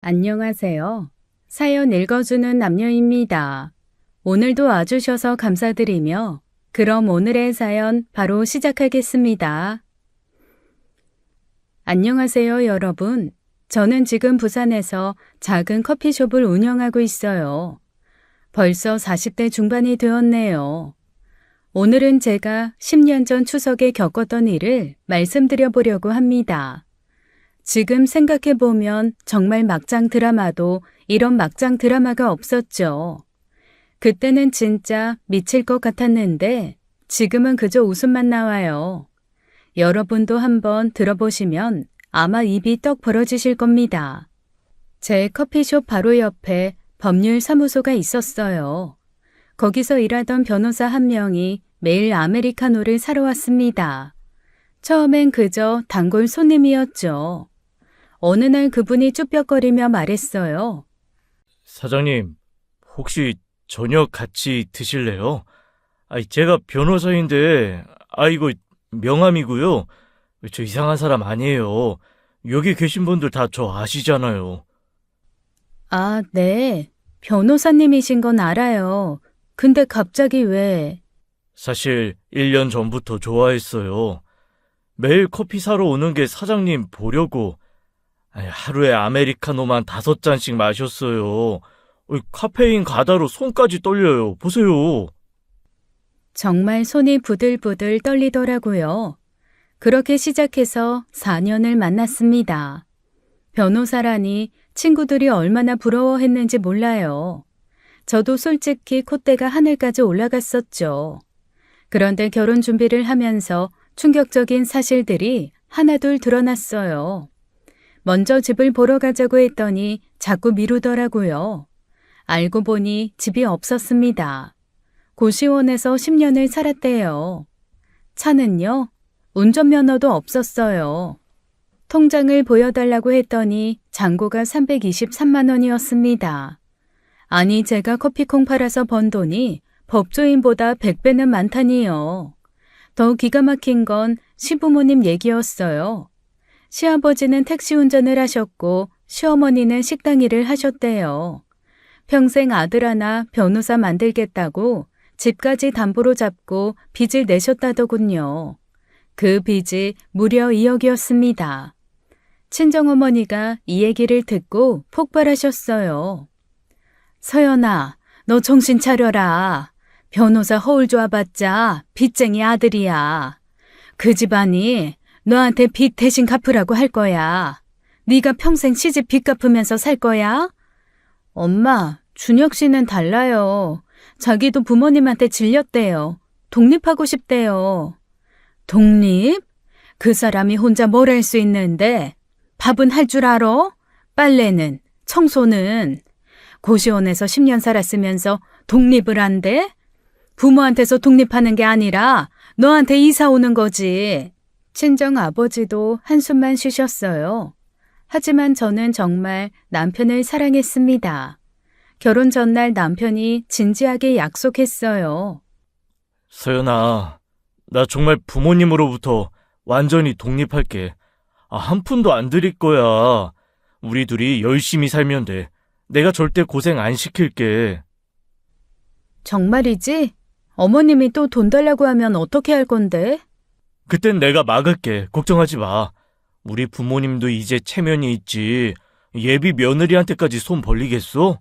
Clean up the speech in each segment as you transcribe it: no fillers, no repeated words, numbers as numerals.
안녕하세요. 사연 읽어주는 남녀입니다. 오늘도 와주셔서 감사드리며 그럼 오늘의 사연 바로 시작하겠습니다. 안녕하세요, 여러분. 저는 지금 부산에서 작은 커피숍을 운영하고 있어요. 벌써 40대 중반이 되었네요. 오늘은 제가 10년 전 추석에 겪었던 일을 말씀드려 보려고 합니다. 지금 생각해보면 정말 막장 드라마도 이런 막장 드라마가 없었죠. 그때는 진짜 미칠 것 같았는데 지금은 그저 웃음만 나와요. 여러분도 한번 들어보시면 아마 입이 떡 벌어지실 겁니다. 제 커피숍 바로 옆에 법률사무소가 있었어요. 거기서 일하던 변호사 한 명이 매일 아메리카노를 사러 왔습니다. 처음엔 그저 단골 손님이었죠. 어느 날 그분이 쭈뼛거리며 말했어요. 사장님, 혹시 저녁 같이 드실래요? 제가 변호사인데, 이거 명함이고요. 저 이상한 사람 아니에요. 여기 계신 분들 다 저 아시잖아요. 아, 네. 변호사님이신 건 알아요. 근데 갑자기 왜? 사실 1년 전부터 좋아했어요. 매일 커피 사러 오는 게 사장님 보려고. 하루에 아메리카노만 5잔씩 마셨어요. 카페인 가다로 손까지 떨려요. 보세요. 정말 손이 부들부들 떨리더라고요. 그렇게 시작해서 4년을 만났습니다. 변호사라니 친구들이 얼마나 부러워했는지 몰라요. 저도 솔직히 콧대가 하늘까지 올라갔었죠. 그런데 결혼 준비를 하면서 충격적인 사실들이 하나둘 드러났어요. 먼저 집을 보러 가자고 했더니 자꾸 미루더라고요. 알고 보니 집이 없었습니다. 고시원에서 10년을 살았대요. 차는요? 운전면허도 없었어요. 통장을 보여달라고 했더니 잔고가 323만 원이었습니다. 아니 제가 커피콩 팔아서 번 돈이 법조인보다 100배는 많다니요. 더 기가 막힌 건 시부모님 얘기였어요. 시아버지는 택시 운전을 하셨고 시어머니는 식당 일을 하셨대요. 평생 아들 하나 변호사 만들겠다고 집까지 담보로 잡고 빚을 내셨다더군요. 그 빚이 무려 2억이었습니다. 친정어머니가 이 얘기를 듣고 폭발하셨어요. 서연아, 너 정신 차려라. 변호사 허울 좋아봤자 빚쟁이 아들이야. 그 집안이 너한테 빚 대신 갚으라고 할 거야. 네가 평생 시집 빚 갚으면서 살 거야? 엄마, 준혁 씨는 달라요. 자기도 부모님한테 질렸대요. 독립하고 싶대요. 독립? 그 사람이 혼자 뭘 할 수 있는데 밥은 할 줄 알아? 빨래는, 청소는. 고시원에서 10년 살았으면서 독립을 한대? 부모한테서 독립하는 게 아니라 너한테 이사 오는 거지. 친정 아버지도 한숨만 쉬셨어요. 하지만 저는 정말 남편을 사랑했습니다. 결혼 전날 남편이 진지하게 약속했어요. 서연아, 나 정말 부모님으로부터 완전히 독립할게. 한 푼도 안 드릴 거야. 우리 둘이 열심히 살면 돼. 내가 절대 고생 안 시킬게. 정말이지? 어머님이 또 돈 달라고 하면 어떻게 할 건데? 그땐 내가 막을게. 걱정하지 마. 우리 부모님도 이제 체면이 있지. 예비 며느리한테까지 손 벌리겠어?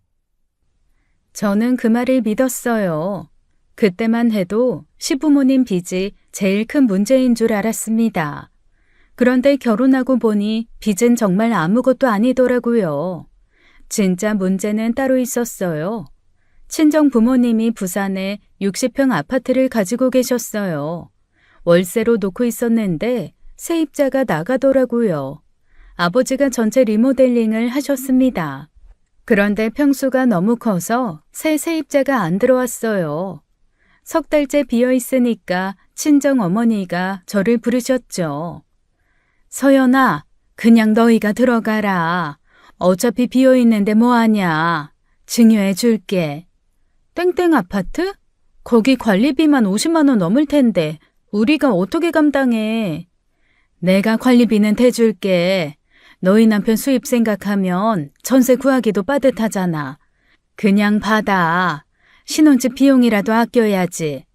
저는 그 말을 믿었어요. 그때만 해도 시부모님 빚이 제일 큰 문제인 줄 알았습니다. 그런데 결혼하고 보니 빚은 정말 아무것도 아니더라고요. 진짜 문제는 따로 있었어요. 친정 부모님이 부산에 60평 아파트를 가지고 계셨어요. 월세로 놓고 있었는데 세입자가 나가더라고요. 아버지가 전체 리모델링을 하셨습니다. 그런데 평수가 너무 커서 새 세입자가 안 들어왔어요. 석 달째 비어 있으니까 친정 어머니가 저를 부르셨죠. 서연아, 그냥 너희가 들어가라. 어차피 비어 있는데 뭐하냐. 증여해 줄게. 땡땡 아파트? 거기 관리비만 50만 원 넘을 텐데 우리가 어떻게 감당해. 내가 관리비는 대줄게. 너희 남편 수입 생각하면 전세 구하기도 빠듯하잖아. 그냥 받아. 신혼집 비용이라도 아껴야지.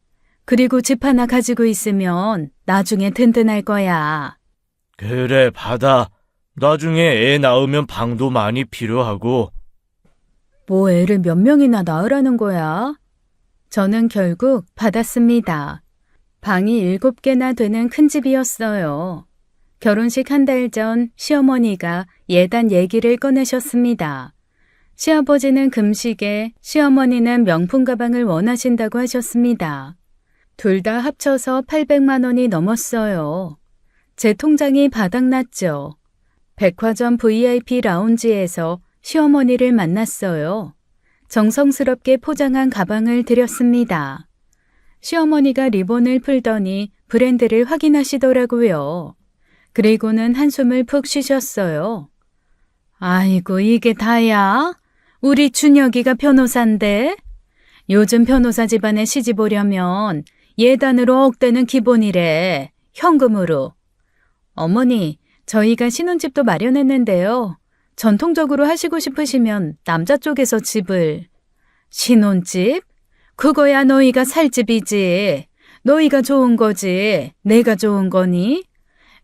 그리고 집 하나 가지고 있으면 나중에 든든할 거야. 그래, 받아. 나중에 애 낳으면 방도 많이 필요하고. 뭐 애를 몇 명이나 낳으라는 거야? 저는 결국 받았습니다. 방이 7개나 되는 큰 집이었어요. 결혼식 한 달 전 시어머니가 예단 얘기를 꺼내셨습니다. 시아버지는 금시계, 시어머니는 명품 가방을 원하신다고 하셨습니다. 둘 다 합쳐서 800만 원이 넘었어요. 제 통장이 바닥났죠. 백화점 VIP 라운지에서 시어머니를 만났어요. 정성스럽게 포장한 가방을 드렸습니다. 시어머니가 리본을 풀더니 브랜드를 확인하시더라고요. 그리고는 한숨을 푹 쉬셨어요. 아이고, 이게 다야? 우리 준혁이가 변호사인데? 요즘 변호사 집안에 시집 오려면 예단으로 억대는 기본이래. 현금으로. 어머니, 저희가 신혼집도 마련했는데요. 전통적으로 하시고 싶으시면 남자 쪽에서 집을. 신혼집? 그거야 너희가 살 집이지. 너희가 좋은 거지. 내가 좋은 거니?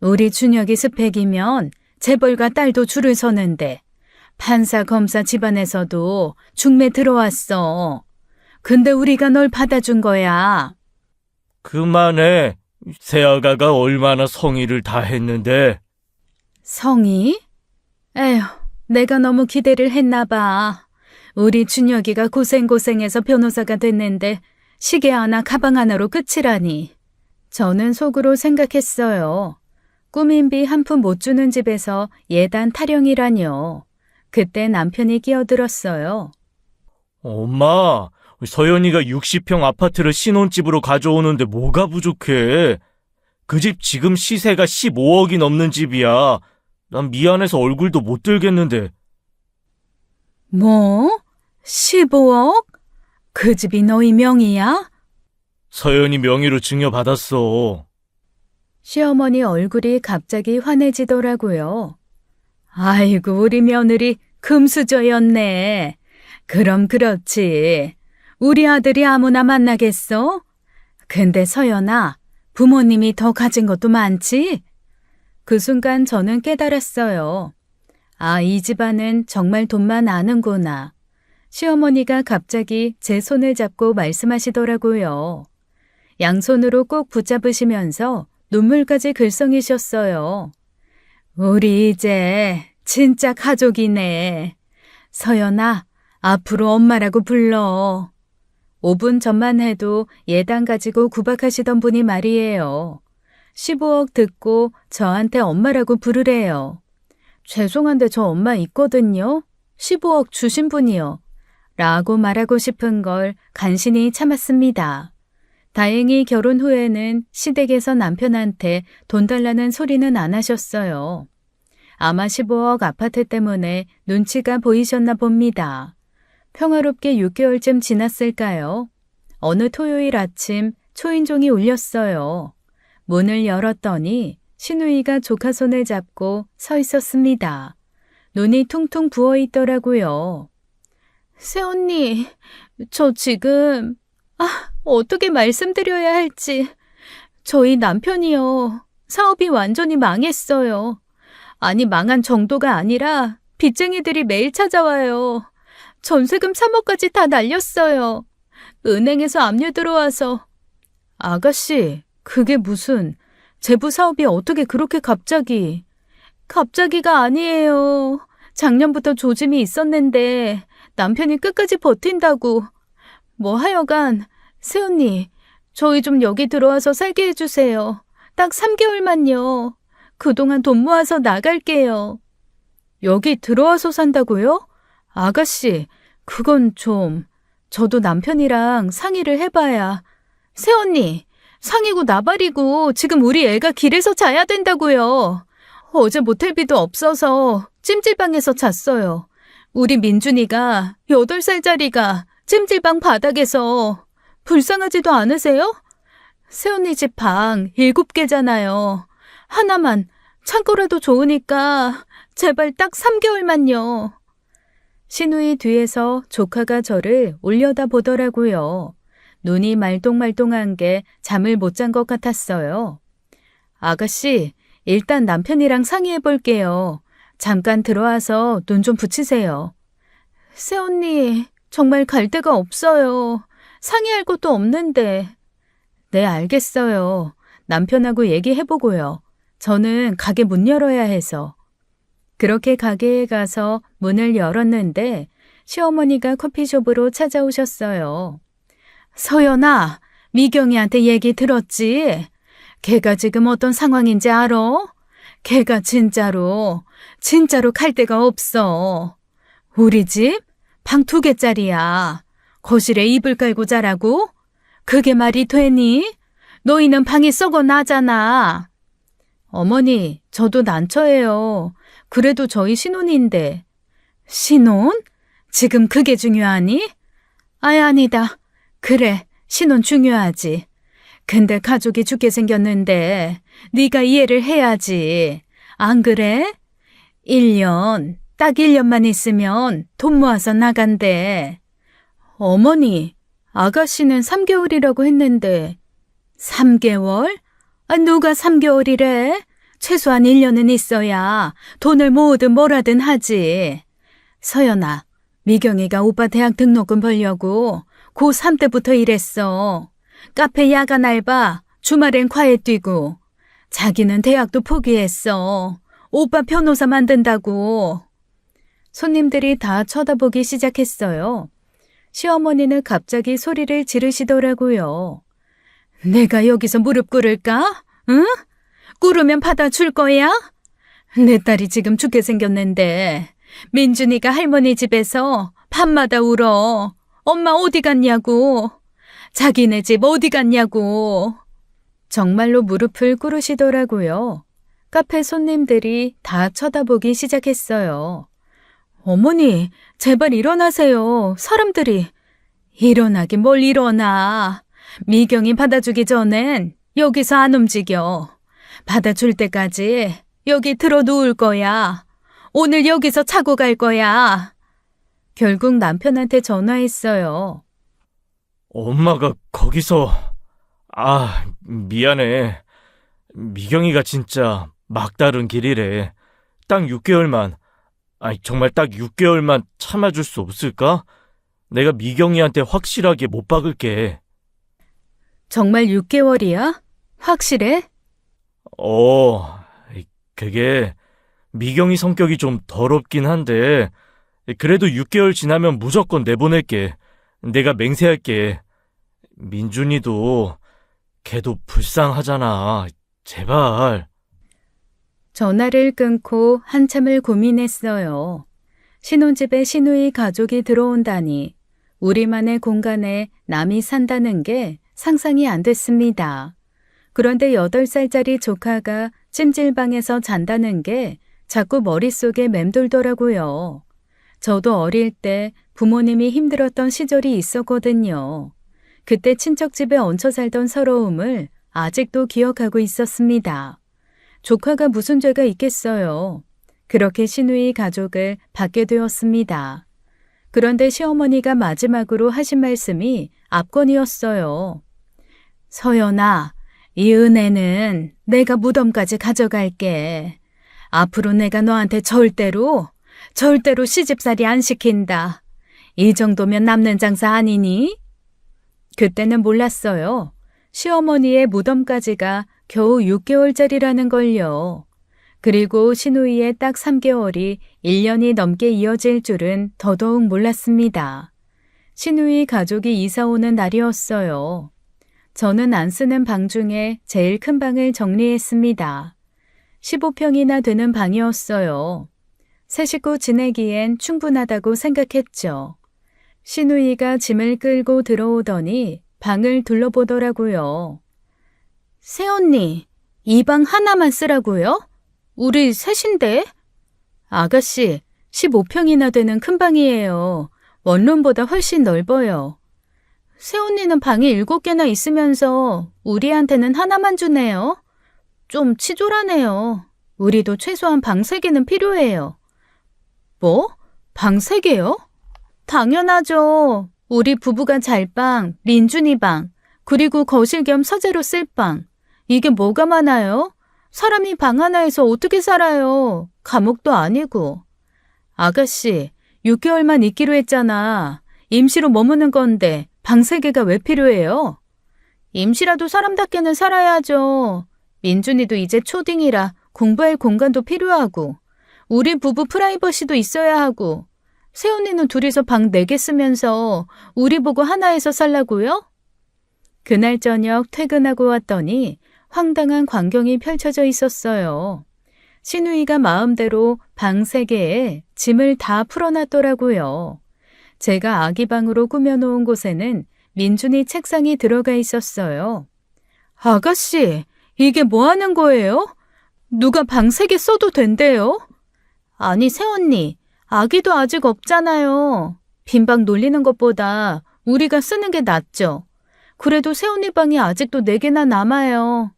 우리 준혁이 스펙이면 재벌과 딸도 줄을 서는데 판사, 검사 집안에서도 중매 들어왔어. 근데 우리가 널 받아준 거야. 그만해. 새아가가 얼마나 성의를 다했는데. 성의? 에휴, 내가 너무 기대를 했나 봐. 우리 준혁이가 고생고생해서 변호사가 됐는데 시계 하나, 가방 하나로 끝이라니. 저는 속으로 생각했어요. 꾸민비 한 푼 못 주는 집에서 예단 타령이라뇨. 그때 남편이 끼어들었어요. 엄마, 서연이가 60평 아파트를 신혼집으로 가져오는데 뭐가 부족해? 그 집 지금 시세가 15억이 넘는 집이야. 난 미안해서 얼굴도 못 들겠는데. 뭐? 15억? 그 집이 너희 명의야? 서연이 명의로 증여받았어. 시어머니 얼굴이 갑자기 환해지더라고요. 아이고, 우리 며느리 금수저였네. 그럼 그렇지. 우리 아들이 아무나 만나겠어? 근데 서연아, 부모님이 더 가진 것도 많지? 그 순간 저는 깨달았어요. 아, 이 집안은 정말 돈만 아는구나. 시어머니가 갑자기 제 손을 잡고 말씀하시더라고요. 양손으로 꼭 붙잡으시면서 눈물까지 글썽이셨어요. 우리 이제 진짜 가족이네. 서연아, 앞으로 엄마라고 불러. 5분 전만 해도 예단 가지고 구박하시던 분이 말이에요. 15억 듣고 저한테 엄마라고 부르래요. 죄송한데 저 엄마 있거든요. 15억 주신 분이요. 라고 말하고 싶은 걸 간신히 참았습니다. 다행히 결혼 후에는 시댁에서 남편한테 돈 달라는 소리는 안 하셨어요. 아마 15억 아파트 때문에 눈치가 보이셨나 봅니다. 평화롭게 6개월쯤 지났을까요? 어느 토요일 아침 초인종이 울렸어요. 문을 열었더니 시누이가 조카 손을 잡고 서 있었습니다. 눈이 퉁퉁 부어 있더라고요. 새언니, 저 지금 어떻게 말씀드려야 할지. 저희 남편이요. 사업이 완전히 망했어요. 아니, 망한 정도가 아니라 빚쟁이들이 매일 찾아와요. 전세금 3억까지 다 날렸어요. 은행에서 압류 들어와서. 아가씨, 그게 무슨 제부 사업이 어떻게 그렇게 갑자기. 갑자기가 아니에요. 작년부터 조짐이 있었는데 남편이 끝까지 버틴다고. 뭐 하여간 새언니, 저희 좀 여기 들어와서 살게 해주세요. 딱 3개월만요. 그동안 돈 모아서 나갈게요. 여기 들어와서 산다고요? 아가씨, 그건 좀. 저도 남편이랑 상의를 해봐야. 새언니, 상이고 나발이고 지금 우리 애가 길에서 자야 된다고요. 어제 모텔비도 없어서 찜질방에서 잤어요. 우리 민준이가 8살짜리가 찜질방 바닥에서. 불쌍하지도 않으세요? 새언니 집 방 7개잖아요. 하나만 창고라도 좋으니까 제발 딱 3개월만요. 시누이 뒤에서 조카가 저를 올려다보더라고요. 눈이 말똥말똥한 게 잠을 못 잔 것 같았어요. 아가씨, 일단 남편이랑 상의해 볼게요. 잠깐 들어와서 눈 좀 붙이세요. 새언니, 정말 갈 데가 없어요. 상의할 것도 없는데. 네, 알겠어요. 남편하고 얘기해보고요. 저는 가게 문 열어야 해서. 그렇게 가게에 가서 문을 열었는데 시어머니가 커피숍으로 찾아오셨어요. 서연아, 미경이한테 얘기 들었지? 걔가 지금 어떤 상황인지 알아? 걔가 진짜로 갈 데가 없어. 우리 집 방 2개짜리야. 거실에 이불 깔고 자라고? 그게 말이 되니? 너희는 방이 썩어 나잖아. 어머니, 저도 난처해요. 그래도 저희 신혼인데. 신혼? 지금 그게 중요하니? 아니다. 그래, 신혼 중요하지. 근데 가족이 죽게 생겼는데 네가 이해를 해야지. 안 그래? 1년, 딱 1년만 있으면 돈 모아서 나간대. 어머니, 아가씨는 3개월이라고 했는데 3개월? 누가 3개월이래? 최소한 1년은 있어야 돈을 모으든 뭐라든 하지. 서연아, 미경이가 오빠 대학 등록금 벌려고 고3 때부터 일했어. 카페 야간 알바, 주말엔 과외 뛰고. 자기는 대학도 포기했어. 오빠 변호사 만든다고. 손님들이 다 쳐다보기 시작했어요. 시어머니는 갑자기 소리를 지르시더라고요. 내가 여기서 무릎 꿇을까? 응? 꿇으면 받아줄 거야? 내 딸이 지금 죽게 생겼는데 민준이가 할머니 집에서 밤마다 울어. 엄마 어디 갔냐고. 자기네 집 어디 갔냐고. 정말로 무릎을 꿇으시더라고요. 카페 손님들이 다 쳐다보기 시작했어요. 어머니, 제발 일어나세요. 사람들이. 일어나긴 뭘 일어나. 미경이 받아주기 전엔 여기서 안 움직여. 받아줄 때까지 여기 들어 누울 거야. 오늘 여기서 자고 갈 거야. 결국 남편한테 전화했어요. 엄마가 거기서... 미안해. 미경이가 진짜 막다른 길이래. 딱 6개월만, 정말 딱 6개월만 참아줄 수 없을까? 내가 미경이한테 확실하게 못 박을게. 정말 6개월이야? 확실해? 그게 미경이 성격이 좀 더럽긴 한데 그래도 6개월 지나면 무조건 내보낼게. 내가 맹세할게. 민준이도 걔도 불쌍하잖아. 제발. 전화를 끊고 한참을 고민했어요. 신혼집에 시누이 가족이 들어온다니 우리만의 공간에 남이 산다는 게 상상이 안 됐습니다. 그런데 8살짜리 조카가 찜질방에서 잔다는 게 자꾸 머릿속에 맴돌더라고요. 저도 어릴 때 부모님이 힘들었던 시절이 있었거든요. 그때 친척집에 얹혀 살던 서러움을 아직도 기억하고 있었습니다. 조카가 무슨 죄가 있겠어요. 그렇게 시누이 가족을 받게 되었습니다. 그런데 시어머니가 마지막으로 하신 말씀이 압권이었어요. 서연아, 이 은혜는 내가 무덤까지 가져갈게. 앞으로 내가 너한테 절대로 시집살이 안 시킨다. 이 정도면 남는 장사 아니니? 그때는 몰랐어요. 시어머니의 무덤까지가 겨우 6개월짜리라는 걸요. 그리고 시누이의 딱 3개월이 1년이 넘게 이어질 줄은 더더욱 몰랐습니다. 시누이 가족이 이사 오는 날이었어요. 저는 안 쓰는 방 중에 제일 큰 방을 정리했습니다. 15평이나 되는 방이었어요. 세 식구 지내기엔 충분하다고 생각했죠. 시누이가 짐을 끌고 들어오더니 방을 둘러보더라고요. 새언니, 이 방 하나만 쓰라고요? 우리 셋인데? 아가씨, 15평이나 되는 큰 방이에요. 원룸보다 훨씬 넓어요. 새언니는 방이 7개나 있으면서 우리한테는 하나만 주네요. 좀 치졸하네요. 우리도 최소한 방 3개는 필요해요. 뭐? 방 3개요? 당연하죠. 우리 부부가 잘 방, 민준이 방, 그리고 거실 겸 서재로 쓸 방. 이게 뭐가 많아요? 사람이 방 하나에서 어떻게 살아요? 감옥도 아니고. 아가씨, 6개월만 있기로 했잖아. 임시로 머무는 건데 방 3개가 왜 필요해요? 임시라도 사람답게는 살아야죠. 민준이도 이제 초딩이라 공부할 공간도 필요하고, 우리 부부 프라이버시도 있어야 하고, 새언니는 둘이서 방 4개 쓰면서 우리 보고 하나에서 살라고요? 그날 저녁 퇴근하고 왔더니 황당한 광경이 펼쳐져 있었어요. 신우이가 마음대로 방 3개에 짐을 다 풀어놨더라고요. 제가 아기 방으로 꾸며놓은 곳에는 민준이 책상이 들어가 있었어요. 아가씨, 이게 뭐 하는 거예요? 누가 방 3개 써도 된대요? 아니, 새언니, 아기도 아직 없잖아요. 빈방 놀리는 것보다 우리가 쓰는 게 낫죠. 그래도 새언니 방이 아직도 4개나 남아요.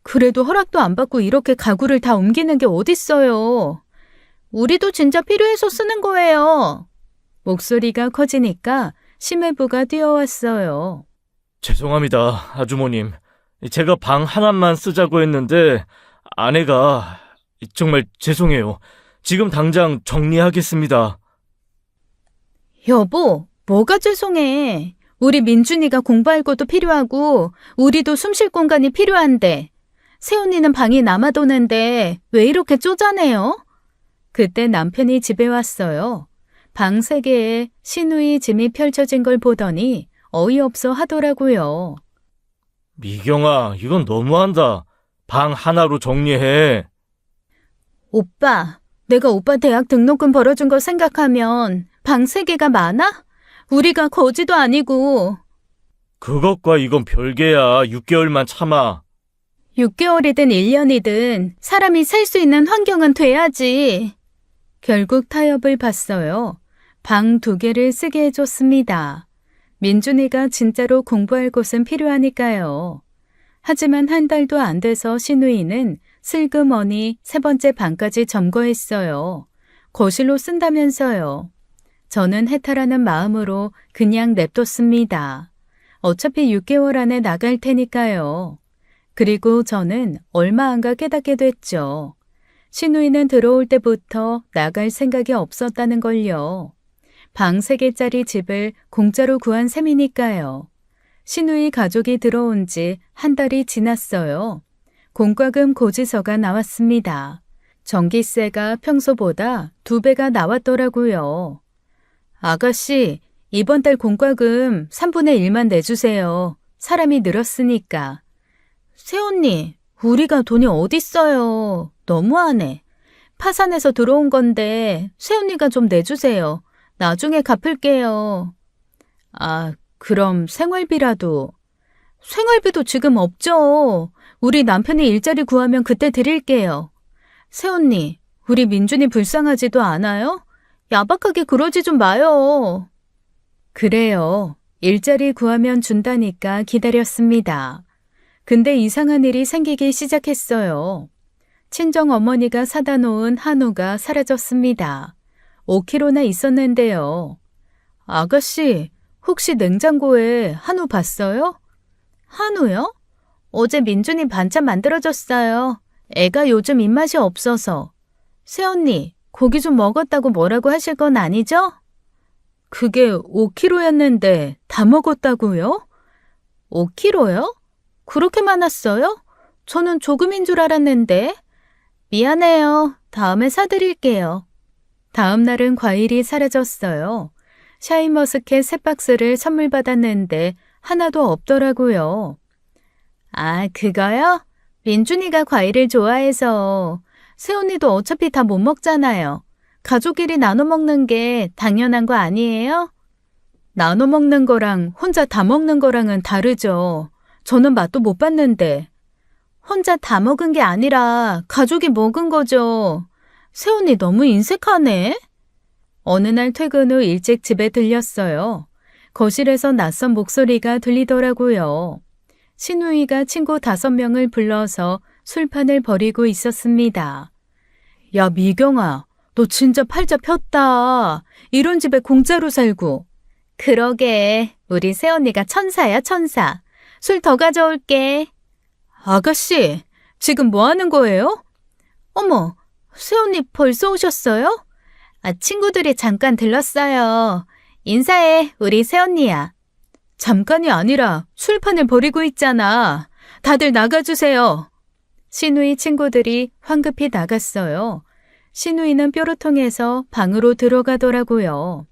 그래도 허락도 안 받고 이렇게 가구를 다 옮기는 게 어딨어요. 우리도 진짜 필요해서 쓰는 거예요. 목소리가 커지니까 심해부가 뛰어왔어요. 죄송합니다, 아주머님. 제가 방 하나만 쓰자고 했는데 아내가 정말 죄송해요. 지금 당장 정리하겠습니다. 여보, 뭐가 죄송해. 우리 민준이가 공부할 것도 필요하고 우리도 숨 쉴 공간이 필요한데 새언니는 방이 남아도는데 왜 이렇게 쪼잔해요? 그때 남편이 집에 왔어요. 방 3개에 신우이 짐이 펼쳐진 걸 보더니 어이없어 하더라고요. 미경아, 이건 너무한다. 방 하나로 정리해. 오빠, 내가 오빠 대학 등록금 벌어준 거 생각하면 방 3개가 많아? 우리가 거지도 아니고. 그것과 이건 별개야. 6개월만 참아. 6개월이든 1년이든 사람이 살 수 있는 환경은 돼야지. 결국 타협을 봤어요. 방 2개를 쓰게 해줬습니다. 민준이가 진짜로 공부할 곳은 필요하니까요. 하지만 한 달도 안 돼서 신우이는 슬그머니 3번째 방까지 점거했어요. 거실로 쓴다면서요. 저는 해탈하는 마음으로 그냥 냅뒀습니다. 어차피 6개월 안에 나갈 테니까요. 그리고 저는 얼마 안가 깨닫게 됐죠. 신우이는 들어올 때부터 나갈 생각이 없었다는 걸요. 방 3개짜리 집을 공짜로 구한 셈이니까요. 신우이 가족이 들어온 지 한 달이 지났어요. 공과금 고지서가 나왔습니다. 전기세가 평소보다 2배가 나왔더라고요. 아가씨, 이번 달 공과금 3분의 1만 내주세요. 사람이 늘었으니까. 새언니, 우리가 돈이 어딨어요. 너무하네. 파산해서 들어온 건데 새언니가 좀 내주세요. 나중에 갚을게요. 아, 그럼 생활비라도. 생활비도 지금 없죠. 우리 남편이 일자리 구하면 그때 드릴게요. 새언니, 우리 민준이 불쌍하지도 않아요? 야박하게 그러지 좀 마요. 그래요. 일자리 구하면 준다니까 기다렸습니다. 근데 이상한 일이 생기기 시작했어요. 친정 어머니가 사다 놓은 한우가 사라졌습니다. 5kg나 있었는데요. 아가씨, 혹시 냉장고에 한우 봤어요? 한우요? 어제 민준이 반찬 만들어줬어요. 애가 요즘 입맛이 없어서. 새언니, 고기 좀 먹었다고 뭐라고 하실 건 아니죠? 그게 5kg였는데 다 먹었다고요? 5kg요? 그렇게 많았어요? 저는 조금인 줄 알았는데. 미안해요. 다음에 사드릴게요. 다음 날은 과일이 사라졌어요. 샤인머스켓 3박스를 선물 받았는데 하나도 없더라고요. 아, 그거요? 민준이가 과일을 좋아해서. 새언니도 어차피 다 못 먹잖아요. 가족끼리 나눠 먹는 게 당연한 거 아니에요? 나눠 먹는 거랑 혼자 다 먹는 거랑은 다르죠. 저는 맛도 못 봤는데. 혼자 다 먹은 게 아니라 가족이 먹은 거죠. 새언니 너무 인색하네. 어느 날 퇴근 후 일찍 집에 들렸어요. 거실에서 낯선 목소리가 들리더라고요. 신우이가 친구 5명을 불러서 술판을 벌이고 있었습니다. 야, 미경아, 너 진짜 팔자 폈다. 이런 집에 공짜로 살고. 그러게, 우리 새언니가 천사야, 천사. 술 더 가져올게. 아가씨, 지금 뭐 하는 거예요? 어머, 새언니 벌써 오셨어요? 친구들이 잠깐 들렀어요. 인사해, 우리 새언니야. 잠깐이 아니라 술판을 벌이고 있잖아. 다들 나가주세요. 신우이 친구들이 황급히 나갔어요. 신우이는 뾰루통에서 방으로 들어가더라고요.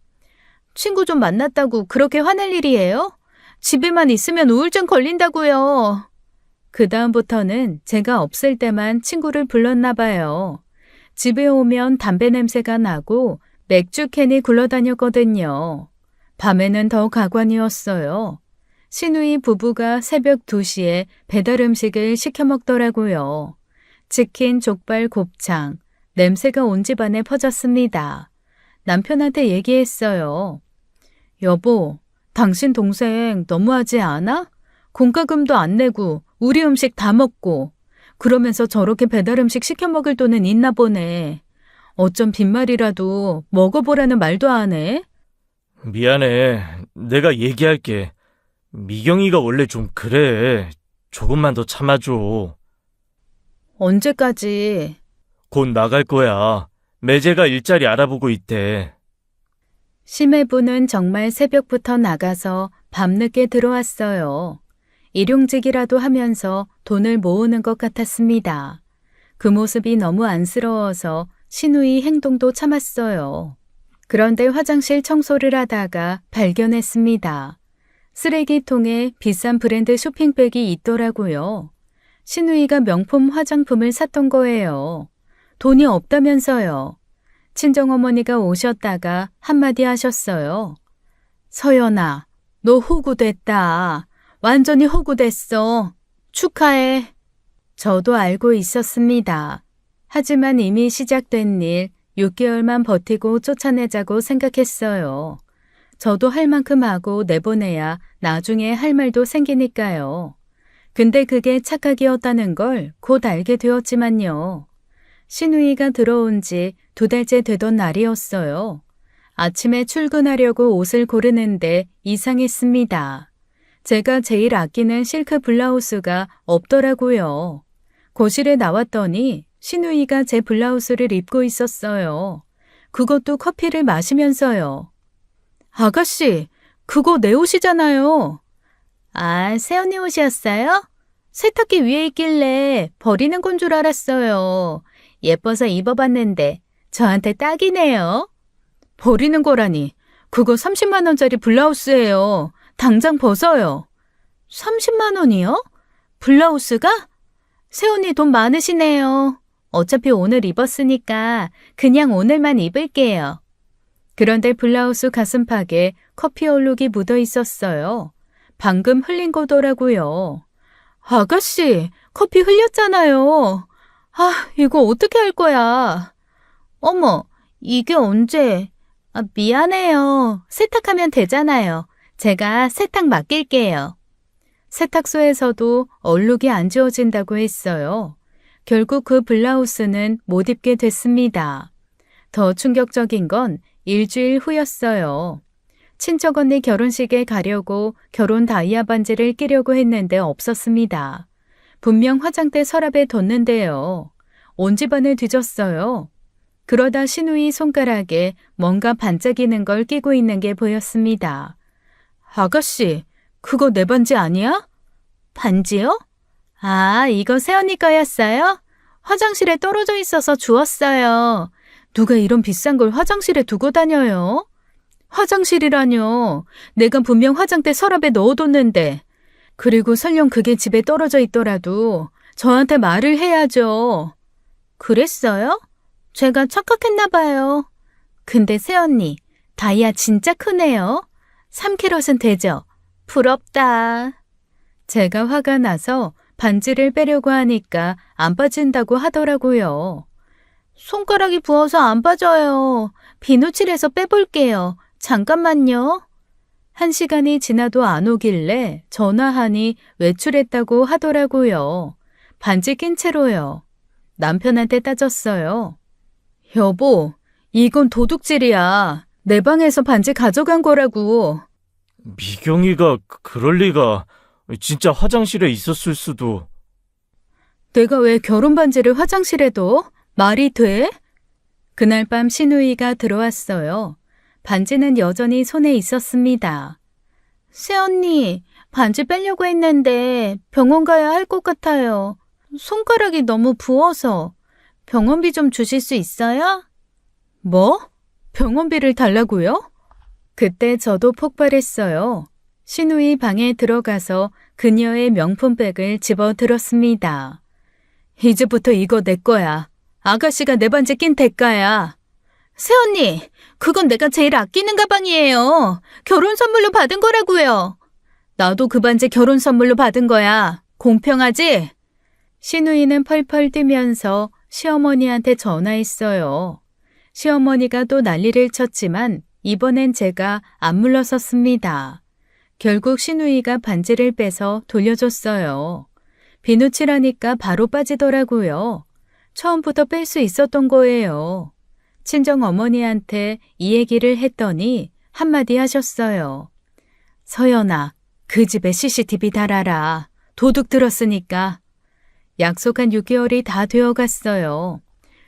친구 좀 만났다고 그렇게 화낼 일이에요? 집에만 있으면 우울증 걸린다고요. 그 다음부터는 제가 없을 때만 친구를 불렀나 봐요. 집에 오면 담배 냄새가 나고 맥주 캔이 굴러다녔거든요. 밤에는 더 가관이었어요. 신우이 부부가 새벽 2시에 배달 음식을 시켜 먹더라고요. 치킨, 족발, 곱창, 냄새가 온 집안에 퍼졌습니다. 남편한테 얘기했어요. 여보, 당신 동생 너무하지 않아? 공과금도 안 내고 우리 음식 다 먹고 그러면서 저렇게 배달 음식 시켜 먹을 돈은 있나 보네. 어쩜 빈말이라도 먹어보라는 말도 안 해? 미안해. 내가 얘기할게. 미경이가 원래 좀 그래. 조금만 더 참아줘. 언제까지? 곧 나갈 거야. 매제가 일자리 알아보고 있대. 심해부는 정말 새벽부터 나가서 밤늦게 들어왔어요. 일용직이라도 하면서 돈을 모으는 것 같았습니다. 그 모습이 너무 안쓰러워서 신우이 행동도 참았어요. 그런데 화장실 청소를 하다가 발견했습니다. 쓰레기통에 비싼 브랜드 쇼핑백이 있더라고요. 신우이가 명품 화장품을 샀던 거예요. 돈이 없다면서요. 친정어머니가 오셨다가 한마디 하셨어요. 서연아, 너 호구됐다. 완전히 호구됐어. 축하해. 저도 알고 있었습니다. 하지만 이미 시작된 일 6개월만 버티고 쫓아내자고 생각했어요. 저도 할 만큼 하고 내보내야 나중에 할 말도 생기니까요. 근데 그게 착각이었다는 걸 곧 알게 되었지만요. 신우이가 들어온 지 2달째 되던 날이었어요. 아침에 출근하려고 옷을 고르는데 이상했습니다. 제가 제일 아끼는 실크 블라우스가 없더라고요. 거실에 나왔더니 신우이가 제 블라우스를 입고 있었어요. 그것도 커피를 마시면서요. 아가씨, 그거 내 옷이잖아요. 아, 새언니 옷이었어요? 세탁기 위에 있길래 버리는 건 줄 알았어요. 예뻐서 입어봤는데 저한테 딱이네요. 버리는 거라니. 그거 30만 원짜리 블라우스예요. 당장 벗어요. 30만 원이요? 블라우스가? 새언니 돈 많으시네요. 어차피 오늘 입었으니까 그냥 오늘만 입을게요. 그런데 블라우스 가슴팍에 커피 얼룩이 묻어 있었어요. 방금 흘린 거더라고요. 아가씨, 커피 흘렸잖아요. 아, 이거 어떻게 할 거야? 어머, 이게 언제? 미안해요. 세탁하면 되잖아요. 제가 세탁 맡길게요. 세탁소에서도 얼룩이 안 지워진다고 했어요. 결국 그 블라우스는 못 입게 됐습니다. 더 충격적인 건 일주일 후였어요. 친척 언니 결혼식에 가려고 결혼 다이아 반지를 끼려고 했는데 없었습니다. 분명 화장대 서랍에 뒀는데요. 온 집안을 뒤졌어요. 그러다 신우이 손가락에 뭔가 반짝이는 걸 끼고 있는 게 보였습니다. 아가씨, 그거 내 반지 아니야? 반지요? 아, 이거 새언니 거였어요? 화장실에 떨어져 있어서 주웠어요. 누가 이런 비싼 걸 화장실에 두고 다녀요? 화장실이라뇨. 내가 분명 화장대 서랍에 넣어뒀는데. 그리고 설령 그게 집에 떨어져 있더라도 저한테 말을 해야죠. 그랬어요? 제가 착각했나 봐요. 근데 새언니, 다이아 진짜 크네요. 3캐럿은 되죠? 부럽다. 제가 화가 나서 반지를 빼려고 하니까 안 빠진다고 하더라고요. 손가락이 부어서 안 빠져요. 비누칠해서 빼볼게요. 잠깐만요. 1시간이 지나도 안 오길래 전화하니 외출했다고 하더라고요. 반지 낀 채로요. 남편한테 따졌어요. 여보, 이건 도둑질이야. 내 방에서 반지 가져간 거라고. 미경이가 그럴 리가. 진짜 화장실에 있었을 수도. 내가 왜 결혼 반지를 화장실에 둬? 말이 돼? 그날 밤 신우이가 들어왔어요. 반지는 여전히 손에 있었습니다. 새언니, 반지 빼려고 했는데 병원 가야 할 것 같아요. 손가락이 너무 부어서. 병원비 좀 주실 수 있어요? 뭐? 병원비를 달라고요? 그때 저도 폭발했어요. 신우이 방에 들어가서 그녀의 명품백을 집어 들었습니다. 이제부터 이거 내 거야. 아가씨가 내 반지 낀 대가야. 새언니, 그건 내가 제일 아끼는 가방이에요. 결혼 선물로 받은 거라고요. 나도 그 반지 결혼 선물로 받은 거야. 공평하지? 신우이는 펄펄 뛰면서 시어머니한테 전화했어요. 시어머니가 또 난리를 쳤지만 이번엔 제가 안 물러섰습니다. 결국 신우이가 반지를 빼서 돌려줬어요. 비누칠하니까 바로 빠지더라고요. 처음부터 뺄 수 있었던 거예요. 친정 어머니한테 이 얘기를 했더니 한마디 하셨어요. 서연아, 그 집에 CCTV 달아라. 도둑 들었으니까. 약속한 6개월이 다 되어갔어요.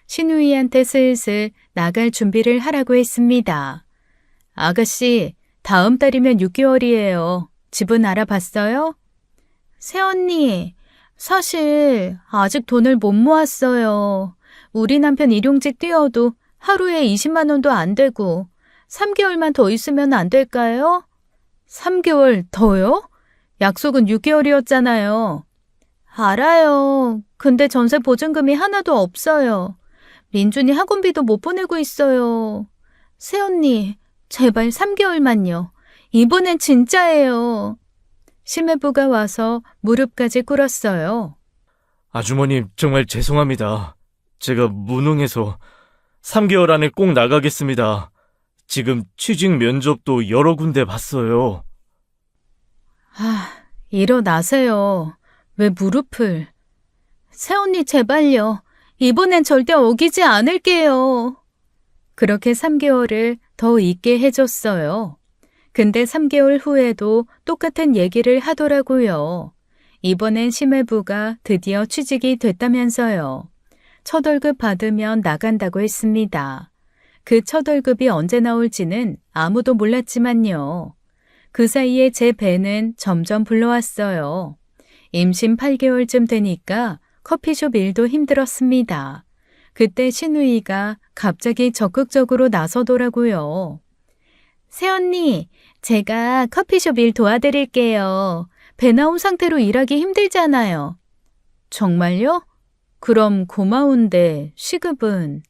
신우이한테 슬슬 나갈 준비를 하라고 했습니다. 아가씨, 다음 달이면 6개월이에요. 집은 알아봤어요? 새언니, 사실 아직 돈을 못 모았어요. 우리 남편 일용직 뛰어도 하루에 20만 원도 안 되고 3개월만 더 있으면 안 될까요? 3개월 더요? 약속은 6개월이었잖아요. 알아요. 근데 전세 보증금이 하나도 없어요. 민준이 학원비도 못 보내고 있어요. 새언니, 제발 3개월만요. 이번엔 진짜예요. 심해부가 와서 무릎까지 꿇었어요. 아주머님, 정말 죄송합니다. 제가 무능해서 3개월 안에 꼭 나가겠습니다. 지금 취직 면접도 여러 군데 봤어요. 일어나세요. 왜 무릎을. 새언니 제발요. 이번엔 절대 어기지 않을게요. 그렇게 3개월을 더 있게 해줬어요. 근데 3개월 후에도 똑같은 얘기를 하더라고요. 이번엔 심해부가 드디어 취직이 됐다면서요. 첫 월급 받으면 나간다고 했습니다. 그 첫 월급이 언제 나올지는 아무도 몰랐지만요. 그 사이에 제 배는 점점 불러왔어요. 임신 8개월쯤 되니까 커피숍 일도 힘들었습니다. 그때 신우이가 갑자기 적극적으로 나서더라고요. 새언니, 제가 커피숍 일 도와드릴게요. 배 나온 상태로 일하기 힘들잖아요. 정말요? 그럼 고마운데 시급은?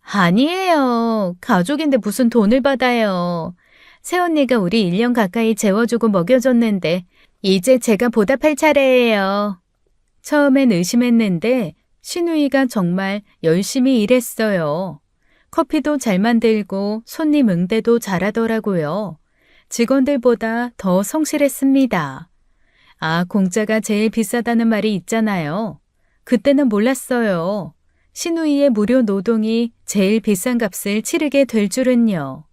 아니에요. 가족인데 무슨 돈을 받아요. 새언니가 우리 1년 가까이 재워주고 먹여줬는데 이제 제가 보답할 차례예요. 처음엔 의심했는데 신우이가 정말 열심히 일했어요. 커피도 잘 만들고 손님 응대도 잘하더라고요. 직원들보다 더 성실했습니다. 아, 공짜가 제일 비싸다는 말이 있잖아요. 그때는 몰랐어요. 신우이의 무료 노동이 제일 비싼 값을 치르게 될 줄은요.